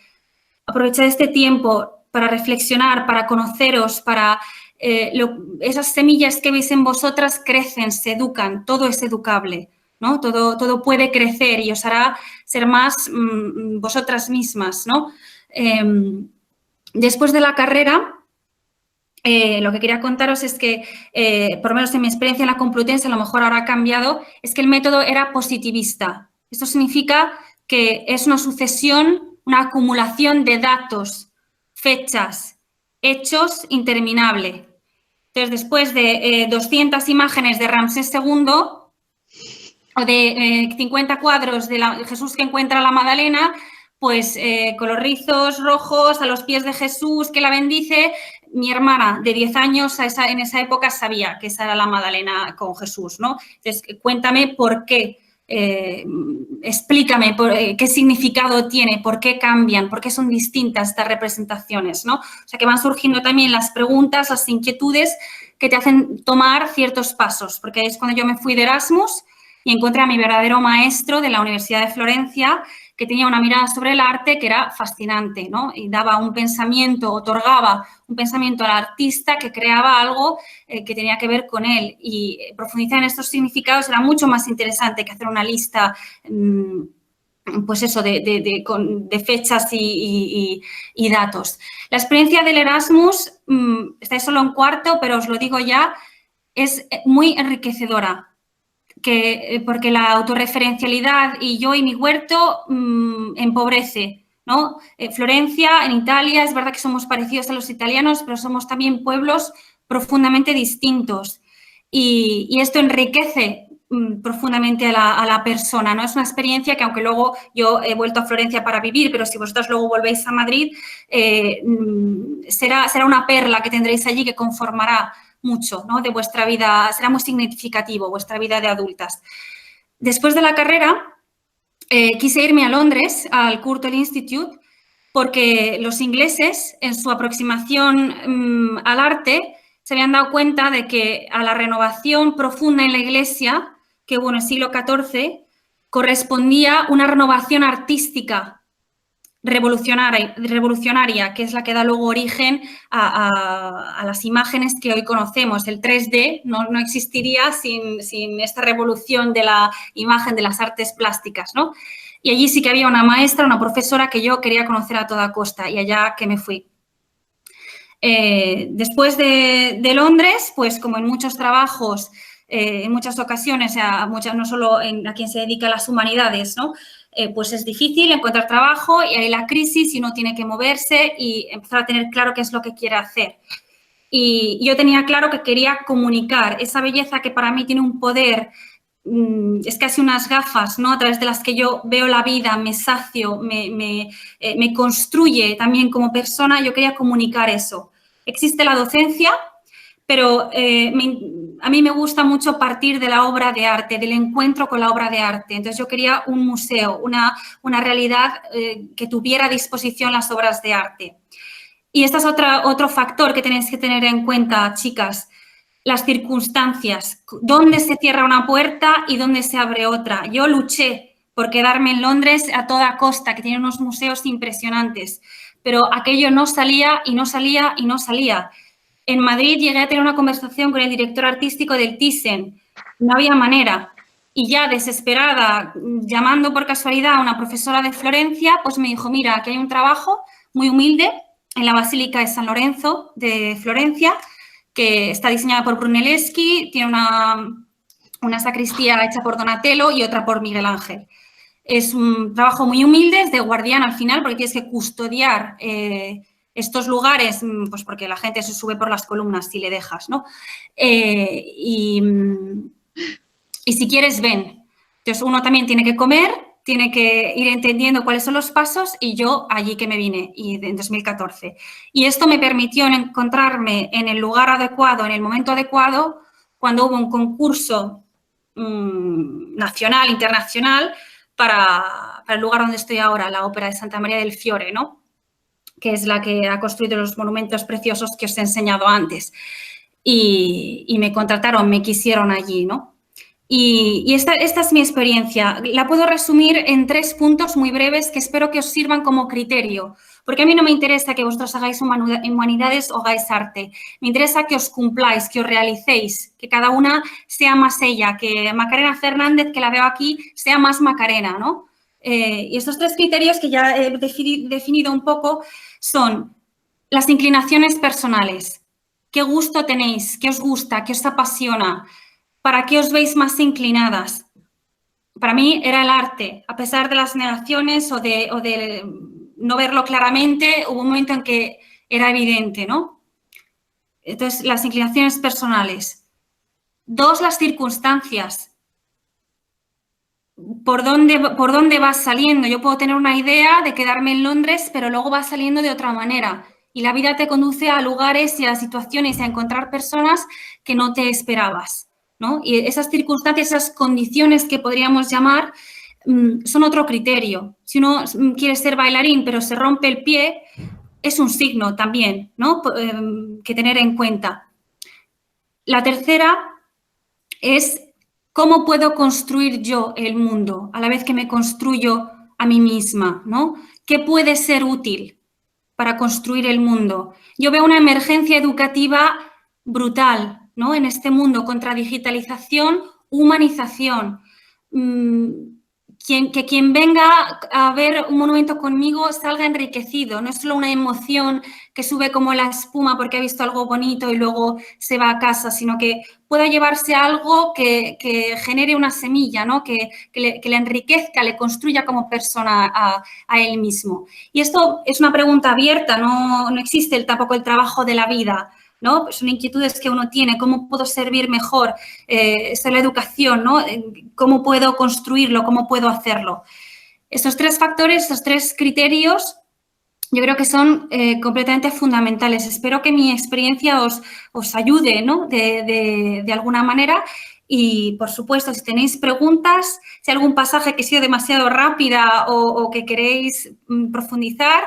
S4: Aprovechad este tiempo para reflexionar, para conoceros, para esas semillas que veis en vosotras crecen, se educan, todo es educable, ¿no? Todo puede crecer y os hará ser más vosotras mismas, ¿no? Después de la carrera, lo que quería contaros es que, por lo menos en mi experiencia en la Complutense, a lo mejor ahora ha cambiado, es que el método era positivista. Esto significa que es una sucesión, una acumulación de datos, fechas, hechos interminable. Entonces, después de 200 imágenes de Ramsés II o de 50 cuadros de Jesús que encuentra a la Magdalena, pues con los rizos rojos a los pies de Jesús que la bendice, mi hermana de 10 años en esa época sabía que esa era la Magdalena con Jesús, ¿no? Entonces, cuéntame por qué, explícame qué significado tiene, por qué cambian, por qué son distintas estas representaciones, ¿no? O sea, que van surgiendo también las preguntas, las inquietudes que te hacen tomar ciertos pasos, porque es cuando yo me fui de Erasmus y encontré a mi verdadero maestro de la Universidad de Florencia, que tenía una mirada sobre el arte que era fascinante, ¿no? Y daba un pensamiento, otorgaba un pensamiento al artista que creaba algo que tenía que ver con él. Y profundizar en estos significados era mucho más interesante que hacer una lista, pues eso, de fechas y datos. La experiencia del Erasmus, estáis solo en cuarto, pero os lo digo ya, es muy enriquecedora. Porque la autorreferencialidad y yo y mi huerto empobrece, ¿no? Florencia, en Italia, es verdad que somos parecidos a los italianos, pero somos también pueblos profundamente distintos. Y esto enriquece profundamente a la persona, ¿no? Es una experiencia que, aunque luego yo he vuelto a Florencia para vivir, pero si vosotros luego volvéis a Madrid, será una perla que tendréis allí que conformará mucho, ¿no? De vuestra vida, será muy significativo vuestra vida de adultas. Después de la carrera, quise irme a Londres, al Courtauld Institute, porque los ingleses, en su aproximación al arte, se habían dado cuenta de que a la renovación profunda en la Iglesia, que hubo en el siglo XIV, correspondía una renovación artística revolucionaria, que es la que da luego origen a las imágenes que hoy conocemos. El 3D no existiría sin esta revolución de la imagen de las artes plásticas, ¿no? Y allí sí que había una maestra, una profesora que yo quería conocer a toda costa y allá que me fui. Después de Londres, pues como en muchos trabajos, en muchas ocasiones, no solo a quien se dedica a las humanidades, ¿no? Pues es difícil encontrar trabajo y hay la crisis y uno tiene que moverse y empezar a tener claro qué es lo que quiere hacer. Y yo tenía claro que quería comunicar esa belleza que para mí tiene un poder, es casi unas gafas, ¿no? A través de las que yo veo la vida, me sacio, me construye también como persona. Yo quería comunicar eso. Existe la docencia, pero a mí me gusta mucho partir de la obra de arte, del encuentro con la obra de arte. Entonces, yo quería un museo, una realidad que tuviera a disposición las obras de arte. Y este es otro factor que tenéis que tener en cuenta, chicas, las circunstancias. ¿Dónde se cierra una puerta y dónde se abre otra? Yo luché por quedarme en Londres a toda costa, que tiene unos museos impresionantes, pero aquello no salía y no salía y no salía. En Madrid llegué a tener una conversación con el director artístico del Thyssen. No había manera. Y ya desesperada, llamando por casualidad a una profesora de Florencia, pues me dijo, mira, aquí hay un trabajo muy humilde en la Basílica de San Lorenzo de Florencia, que está diseñada por Brunelleschi, tiene una sacristía hecha por Donatello y otra por Miguel Ángel. Es un trabajo muy humilde, es de guardián al final, porque tienes que custodiar estos lugares, pues porque la gente se sube por las columnas si le dejas, ¿no? Y si quieres, ven. Entonces, uno también tiene que comer, tiene que ir entendiendo cuáles son los pasos y yo allí que me vine, en 2014. Y esto me permitió encontrarme en el lugar adecuado, en el momento adecuado, cuando hubo un concurso nacional, internacional, para el lugar donde estoy ahora, la Ópera de Santa María del Fiore, ¿no? Que es la que ha construido los monumentos preciosos que os he enseñado antes. Y me contrataron, me quisieron allí, ¿no? Y esta es mi experiencia. La puedo resumir en 3 puntos muy breves que espero que os sirvan como criterio. Porque a mí no me interesa que vosotros hagáis humanidades o hagáis arte. Me interesa que os cumpláis, que os realicéis, que cada una sea más ella, que Macarena Fernández, que la veo aquí, sea más Macarena, ¿no? Y estos 3 criterios que ya he definido un poco son las inclinaciones personales. ¿Qué gusto tenéis? ¿Qué os gusta? ¿Qué os apasiona? ¿Para qué os veis más inclinadas? Para mí era el arte, a pesar de las negaciones o de no verlo claramente, hubo un momento en que era evidente, ¿no? Entonces, las inclinaciones personales. 2, las circunstancias. ¿Por dónde vas saliendo? Yo puedo tener una idea de quedarme en Londres, pero luego vas saliendo de otra manera. Y la vida te conduce a lugares y a situaciones y a encontrar personas que no te esperabas, ¿no? Y esas circunstancias, esas condiciones que podríamos llamar, son otro criterio. Si uno quiere ser bailarín, pero se rompe el pie, es un signo también, ¿no? Que tener en cuenta. La tercera es cómo puedo construir yo el mundo a la vez que me construyo a mí misma, ¿no? ¿Qué puede ser útil para construir el mundo? Yo veo una emergencia educativa brutal, ¿no? En este mundo contra digitalización, humanización. Que quien venga a ver un monumento conmigo salga enriquecido, no es solo una emoción que sube como la espuma porque ha visto algo bonito y luego se va a casa, sino que pueda llevarse algo que genere una semilla, ¿no? Que le enriquezca, le construya como persona a él mismo. Y esto es una pregunta abierta, no existe tampoco el trabajo de la vida, ¿no? Pues son inquietudes que uno tiene, ¿cómo puedo servir mejor? Esto es la educación, ¿no? ¿Cómo puedo construirlo? ¿Cómo puedo hacerlo? Estos 3 factores, estos 3 criterios, yo creo que son completamente fundamentales. Espero que mi experiencia os ayude, ¿no? De alguna manera. Y, por supuesto, si tenéis preguntas, si hay algún pasaje que ha sido demasiado rápida o que queréis profundizar,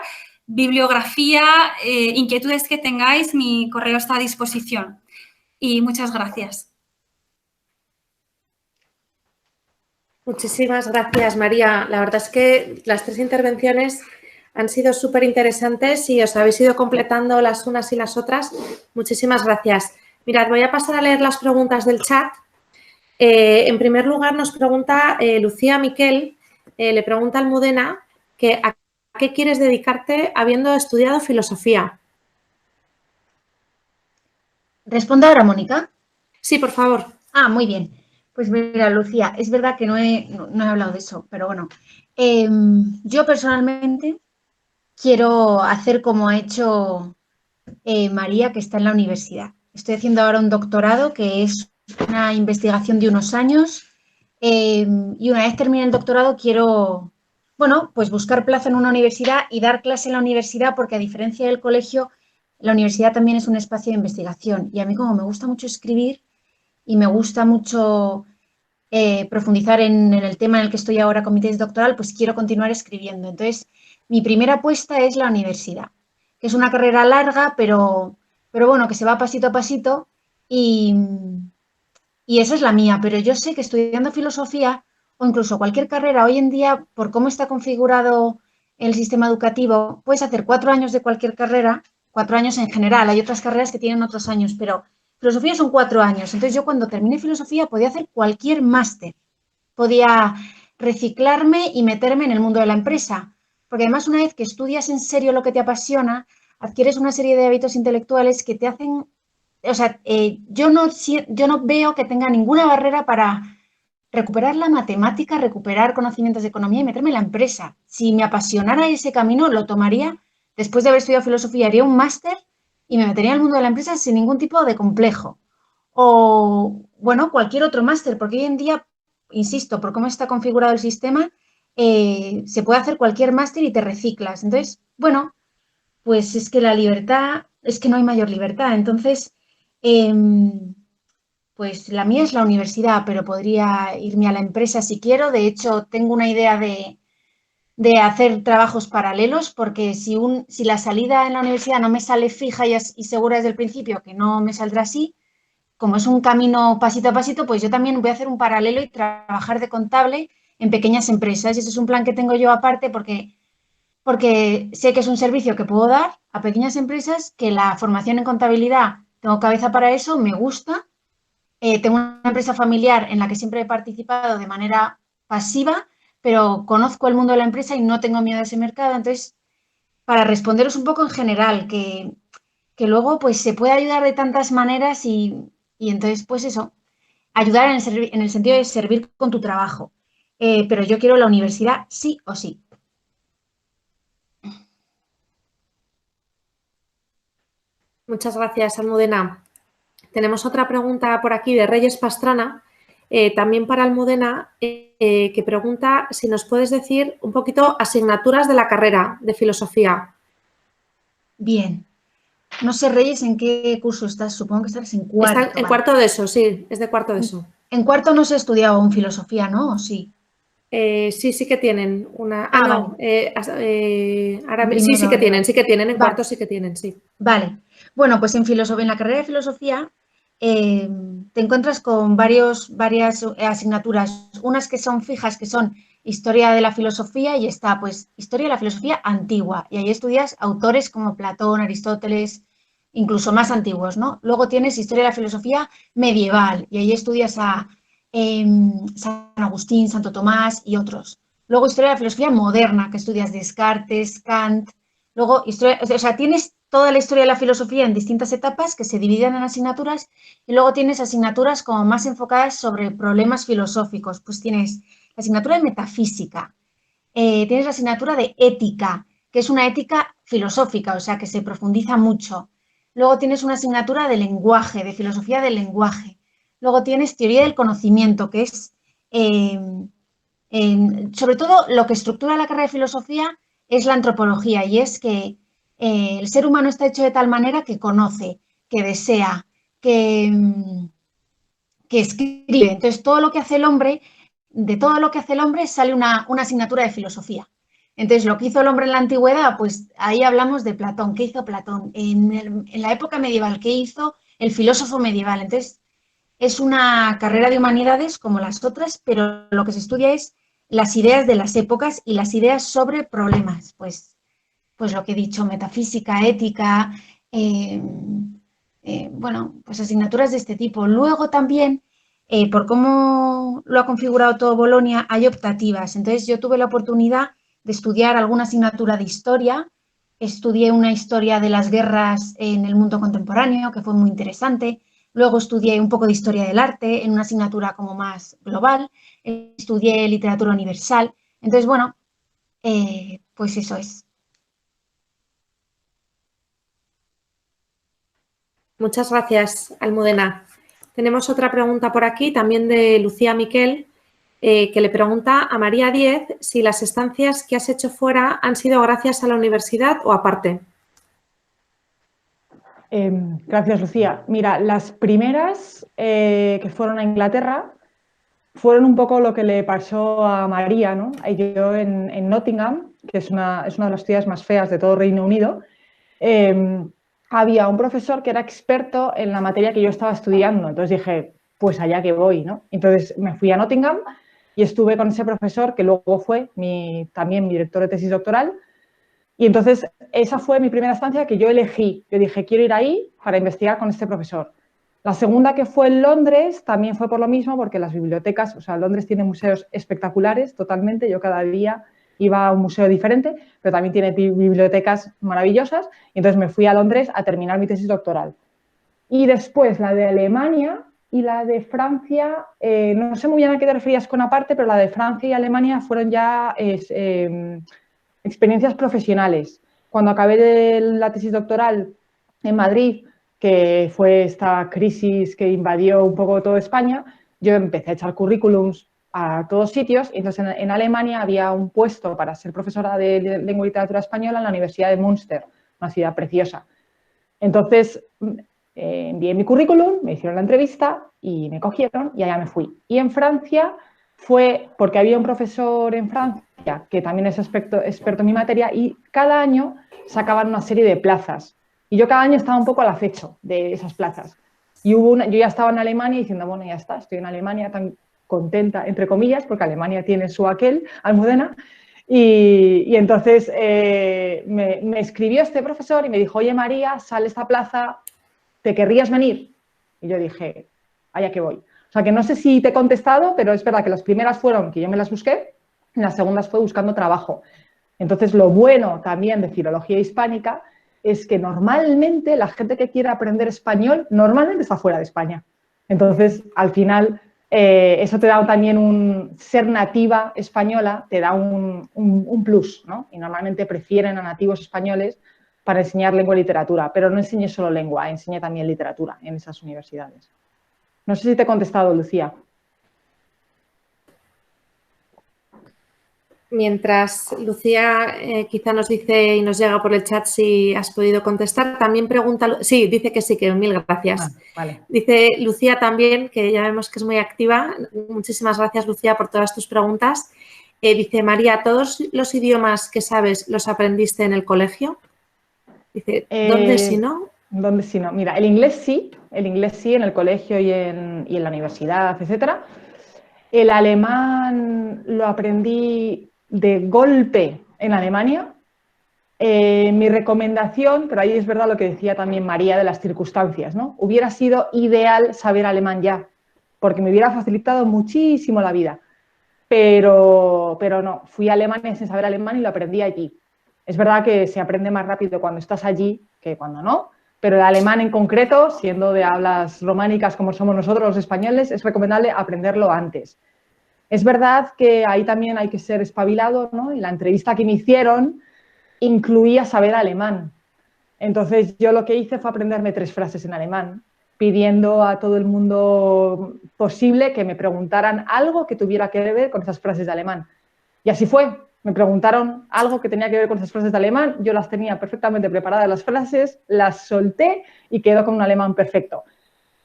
S4: bibliografía, inquietudes que tengáis, mi correo está a disposición. Y muchas gracias.
S1: Muchísimas gracias, María. La verdad es que las 3 intervenciones han sido súper interesantes y os habéis ido completando las unas y las otras. Muchísimas gracias. Mirad, voy a pasar a leer las preguntas del chat. En primer lugar, nos pregunta Lucía Miquel, le pregunta a Almudena que a qué quieres dedicarte habiendo estudiado filosofía.
S2: ¿Responde ahora, Mónica?
S1: Sí, por favor.
S2: Ah, muy bien. Pues mira, Lucía, es verdad que no he hablado de eso, pero bueno. Yo personalmente quiero hacer como ha hecho María, que está en la universidad. Estoy haciendo ahora un doctorado que es una investigación de unos años y una vez termine el doctorado quiero, bueno, pues buscar plaza en una universidad y dar clase en la universidad porque a diferencia del colegio, la universidad también es un espacio de investigación y a mí como me gusta mucho escribir y me gusta mucho profundizar en el tema en el que estoy ahora con mi tesis doctoral, pues quiero continuar escribiendo. Entonces, mi primera apuesta es la universidad, que es una carrera larga, pero bueno, que se va pasito a pasito y esa es la mía. Pero yo sé que estudiando filosofía o incluso cualquier carrera hoy en día, por cómo está configurado el sistema educativo, puedes hacer 4 años de cualquier carrera, 4 años en general, hay otras carreras que tienen otros años, pero filosofía son 4 años. Entonces yo cuando terminé filosofía podía hacer cualquier máster, podía reciclarme y meterme en el mundo de la empresa. Porque además una vez que estudias en serio lo que te apasiona, adquieres una serie de hábitos intelectuales que te hacen, o sea, yo no veo que tenga ninguna barrera para recuperar la matemática, recuperar conocimientos de economía y meterme en la empresa. Si me apasionara ese camino, lo tomaría. Después de haber estudiado filosofía, haría un máster y me metería en el mundo de la empresa sin ningún tipo de complejo. O, bueno, cualquier otro máster, porque hoy en día, insisto, por cómo está configurado el sistema, se puede hacer cualquier máster y te reciclas. Entonces, bueno, pues es que la libertad, es que no hay mayor libertad. Entonces, pues la mía es la universidad, pero podría irme a la empresa si quiero. De hecho, tengo una idea de hacer trabajos paralelos, porque si la salida en la universidad no me sale fija y segura desde el principio, que no me saldrá así, como es un camino pasito a pasito, pues yo también voy a hacer un paralelo y trabajar de contable en pequeñas empresas. Y ese es un plan que tengo yo aparte porque sé que es un servicio que puedo dar a pequeñas empresas, que la formación en contabilidad, tengo cabeza para eso, me gusta. Tengo una empresa familiar en la que siempre he participado de manera pasiva, pero conozco el mundo de la empresa y no tengo miedo a ese mercado. Entonces, para responderos un poco en general, que luego pues se puede ayudar de tantas maneras y entonces pues eso, ayudar en el sentido de servir con tu trabajo. Pero yo quiero la universidad sí o sí.
S1: Muchas gracias, Almudena. Tenemos otra pregunta por aquí de Reyes Pastrana, también para Almudena, que pregunta si nos puedes decir un poquito asignaturas de la carrera de filosofía.
S2: Bien. No sé, Reyes, ¿en qué curso estás? Supongo que estás en cuarto.
S1: Está en cuarto de eso, sí, es de cuarto de eso.
S2: En cuarto no se ha estudiado aún filosofía, ¿no? ¿O sí?
S1: Sí que tienen una... no.
S2: Vale.
S1: Sí que tienen, en
S2: Vale.
S1: cuarto sí que tienen, sí.
S2: Vale. Bueno, pues en la carrera de filosofía te encuentras con varias asignaturas, unas que son fijas, que son historia de la filosofía, y está pues historia de la filosofía antigua, y ahí estudias autores como Platón, Aristóteles, incluso más antiguos, ¿no? Luego tienes historia de la filosofía medieval, y ahí estudias a San Agustín, Santo Tomás y otros. Luego historia de la filosofía moderna, que estudias Descartes, Kant. Luego historia, o sea, tienes toda la historia de la filosofía en distintas etapas que se dividen en asignaturas, y luego tienes asignaturas como más enfocadas sobre problemas filosóficos. Pues tienes la asignatura de metafísica, tienes la asignatura de ética, que es una ética filosófica, o sea, que se profundiza mucho. Luego tienes una asignatura de lenguaje, de filosofía del lenguaje. Luego tienes teoría del conocimiento, que es, sobre todo, lo que estructura la carrera de filosofía es la antropología, y es que el ser humano está hecho de tal manera que conoce, que desea, que escribe. Entonces, todo lo que hace el hombre, de todo lo que hace el hombre sale una asignatura de filosofía. Entonces, lo que hizo el hombre en la antigüedad, pues ahí hablamos de Platón. ¿Qué hizo Platón? En la época medieval, ¿qué hizo el filósofo medieval? Entonces, es una carrera de humanidades como las otras, pero lo que se estudia es las ideas de las épocas y las ideas sobre problemas. Pues lo que he dicho, metafísica, ética, bueno, pues asignaturas de este tipo. Luego también, por cómo lo ha configurado todo Bolonia, hay optativas. Entonces yo tuve la oportunidad de estudiar alguna asignatura de historia. Estudié una historia de las guerras en el mundo contemporáneo, que fue muy interesante. Luego estudié un poco de historia del arte en una asignatura como más global. Estudié literatura universal. Entonces, bueno, pues eso es.
S1: Muchas gracias, Almudena. Tenemos otra pregunta por aquí, también de Lucía Miquel, que le pregunta a María Díez si las estancias que has hecho fuera han sido gracias a la universidad o aparte.
S3: Gracias, Lucía. Mira, las primeras que fueron a Inglaterra fueron un poco lo que le pasó a María, ¿no? Yo en Nottingham, que es una de las ciudades más feas de todo Reino Unido, había un profesor que era experto en la materia que yo estaba estudiando. Entonces dije, pues allá que voy, ¿no? Entonces me fui a Nottingham y estuve con ese profesor, que luego fue también mi director de tesis doctoral. Y entonces esa fue mi primera estancia que yo elegí. Yo dije, quiero ir ahí para investigar con este profesor. La segunda, que fue en Londres, también fue por lo mismo, porque las bibliotecas, o sea, Londres tiene museos espectaculares totalmente. Yo cada día iba a un museo diferente, pero también tiene bibliotecas maravillosas. Y entonces me fui a Londres a terminar mi tesis doctoral. Y después la de Alemania y la de Francia, no sé muy bien a qué te referías con aparte, pero la de Francia y Alemania fueron ya experiencias profesionales. Cuando acabé de la tesis doctoral en Madrid, que fue esta crisis que invadió un poco toda España, yo empecé a echar currículums a todos sitios. Y entonces en Alemania había un puesto para ser profesora de lengua y literatura española en la Universidad de Münster, una ciudad preciosa. Entonces envié mi currículum, me hicieron la entrevista y me cogieron y allá me fui. Y en Francia fue porque había un profesor en Francia que también es experto en mi materia, y cada año sacaban una serie de plazas. Y yo cada año estaba un poco al acecho de esas plazas. Y yo ya estaba en Alemania diciendo, bueno, ya está, estoy en Alemania tan contenta, entre comillas, porque Alemania tiene su aquel, Almudena. Y entonces me escribió este profesor y me dijo, oye María, sale esta plaza, ¿te querrías venir? Y yo dije, allá que voy. O sea que no sé si te he contestado, pero es verdad que las primeras fueron que yo me las busqué, y las segundas fue buscando trabajo. Entonces, lo bueno también de filología hispánica es que normalmente la gente que quiere aprender español normalmente está fuera de España. Entonces, al final, eso te da también ser nativa española, te da un plus, ¿no? Y normalmente prefieren a nativos españoles para enseñar lengua y literatura, pero no enseñe solo lengua, enseñe también literatura en esas universidades. No sé si te he contestado, Lucía.
S1: Mientras Lucía quizá nos dice y nos llega por el chat si has podido contestar, también pregunta, sí, dice que sí, que mil gracias.
S3: Vale.
S1: Dice Lucía también, que ya vemos que es muy activa. Muchísimas gracias, Lucía, por todas tus preguntas. Dice María, ¿todos los idiomas que sabes los aprendiste en el colegio? Dice, ¿dónde si no?
S3: ¿Dónde si no? Mira, el inglés sí en el colegio y en la universidad, etcétera. El alemán lo aprendí de golpe en Alemania. Mi recomendación, pero ahí es verdad lo que decía también María de las circunstancias, ¿no? Hubiera sido ideal saber alemán ya, porque me hubiera facilitado muchísimo la vida. Pero no, fui a Alemania sin saber alemán y lo aprendí allí. Es verdad que se aprende más rápido cuando estás allí que cuando no, pero el alemán en concreto, siendo de hablas románicas como somos nosotros los españoles, es recomendable aprenderlo antes. Es verdad que ahí también hay que ser espabilado, ¿no? Y la entrevista que me hicieron incluía saber alemán. Entonces yo lo que hice fue aprenderme 3 frases en alemán, pidiendo a todo el mundo posible que me preguntaran algo que tuviera que ver con esas frases de alemán. Y así fue. Me preguntaron algo que tenía que ver con esas frases de alemán, yo las tenía perfectamente preparadas las frases, las solté y quedó con un alemán perfecto.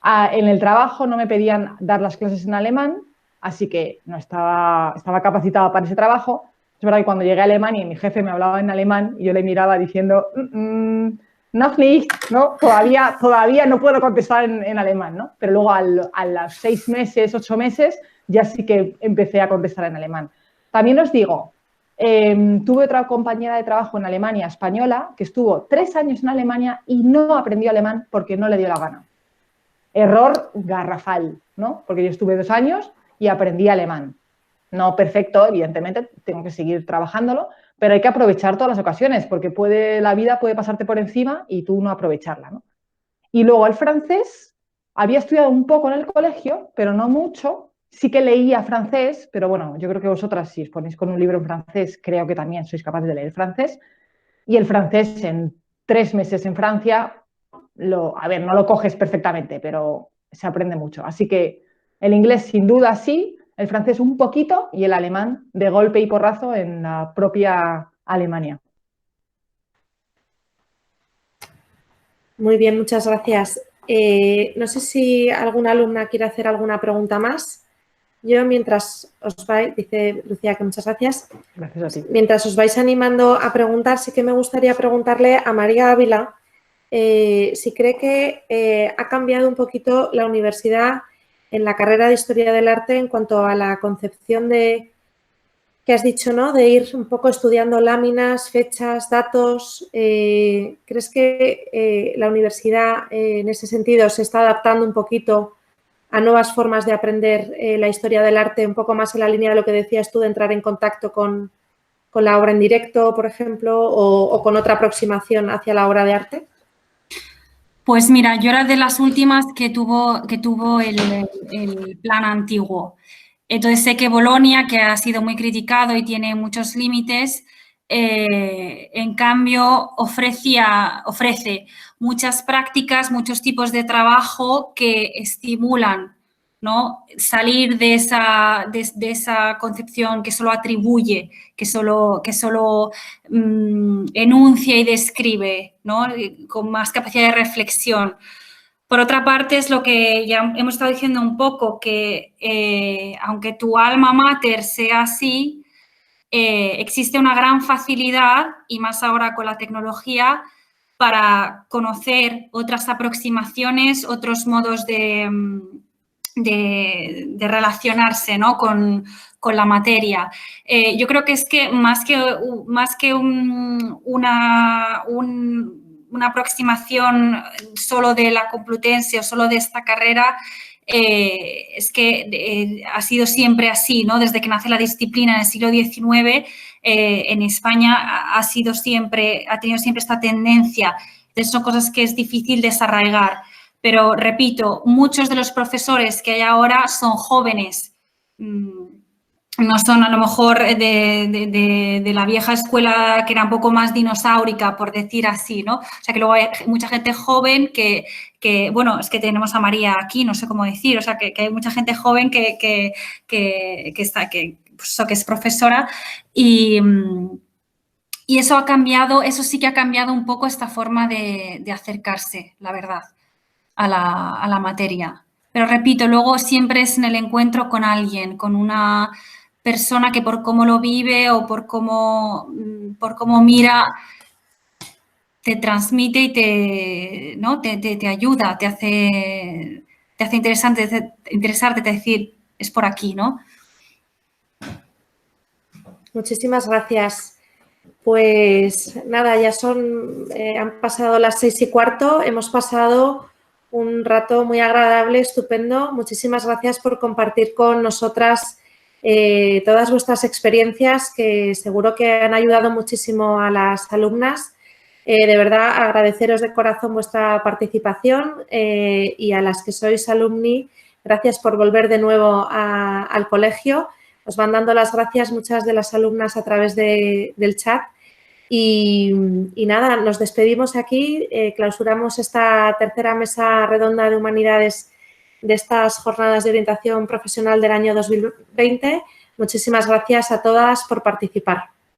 S3: En el trabajo no me pedían dar las clases en alemán, así que no estaba capacitada para ese trabajo. Es verdad que cuando llegué a Alemania y mi jefe me hablaba en alemán y yo le miraba diciendo, noch nicht, ¿no? Todavía no puedo contestar en alemán, ¿no? Pero luego a los 6 meses, 8 meses, ya sí que empecé a contestar en alemán. También os digo, tuve otra compañera de trabajo en Alemania, española, que estuvo 3 años en Alemania y no aprendió alemán porque no le dio la gana. Error garrafal, ¿no? Porque yo estuve 2 años y aprendí alemán. No perfecto, evidentemente, tengo que seguir trabajándolo, pero hay que aprovechar todas las ocasiones, porque la vida puede pasarte por encima y tú no aprovecharla, ¿no? Y luego el francés, había estudiado un poco en el colegio, pero no mucho. Sí que leía francés, pero bueno, yo creo que vosotras, si os ponéis con un libro en francés, creo que también sois capaces de leer francés. Y el francés en 3 meses en Francia, no lo coges perfectamente, pero se aprende mucho. Así que el inglés sin duda sí, el francés un poquito y el alemán de golpe y porrazo en la propia Alemania.
S1: Muy bien, muchas gracias. No sé si alguna alumna quiere hacer alguna pregunta más. Yo mientras os vais, dice Lucía que muchas gracias.
S3: Gracias a ti.
S1: Mientras os vais animando a preguntar, sí que me gustaría preguntarle a María Ávila si cree que ha cambiado un poquito la universidad en la carrera de Historia del Arte en cuanto a la concepción de que has dicho, ¿no? De ir un poco estudiando láminas, fechas, datos. ¿Crees que la universidad en ese sentido se está adaptando un poquito a nuevas formas de aprender la historia del arte, un poco más en la línea de lo que decías tú, de entrar en contacto con la obra en directo, por ejemplo, o con otra aproximación hacia la obra de arte?
S4: Pues mira, yo era de las últimas que tuvo el plan antiguo. Entonces sé que Bolonia, que ha sido muy criticado y tiene muchos límites, en cambio ofrece muchas prácticas, muchos tipos de trabajo que estimulan, ¿no? Salir de esa concepción que solo atribuye, que solo enuncia y describe, ¿no? Con más capacidad de reflexión. Por otra parte, es lo que ya hemos estado diciendo un poco, que aunque tu alma mater sea así, existe una gran facilidad, y más ahora con la tecnología, para conocer otras aproximaciones, otros modos de relacionarse, ¿no? con la materia. Yo creo que es que más que una aproximación solo de la Complutense o solo de esta carrera, es que ha sido siempre así, ¿no? Desde que nace la disciplina en el siglo XIX, en España ha tenido siempre esta tendencia. Entonces, son cosas que es difícil desarraigar. Pero, repito, muchos de los profesores que hay ahora son jóvenes, no son a lo mejor de la vieja escuela que era un poco más dinosaurica, por decir así, ¿no? O sea, que luego hay mucha gente joven que bueno, es que tenemos a María aquí, no sé cómo decir, o sea, que hay mucha gente joven que es profesora y eso ha cambiado, eso sí que ha cambiado un poco esta forma de acercarse, la verdad, a la materia. Pero repito, luego siempre es en el encuentro con alguien, con una persona que por cómo lo vive o por cómo mira, te transmite y te ayuda, te hace interesarte, te decir, es por aquí, ¿no?
S1: Muchísimas gracias. Pues nada, ya han pasado las 6:15, hemos pasado un rato muy agradable, estupendo. Muchísimas gracias por compartir con nosotras todas vuestras experiencias, que seguro que han ayudado muchísimo a las alumnas. De verdad, agradeceros de corazón vuestra participación y a las que sois alumni, gracias por volver de nuevo al colegio. Os van dando las gracias muchas de las alumnas a través del chat. Y nada, nos despedimos aquí, clausuramos esta tercera mesa redonda de humanidades de estas jornadas de orientación profesional del año 2020. Muchísimas gracias a todas por participar.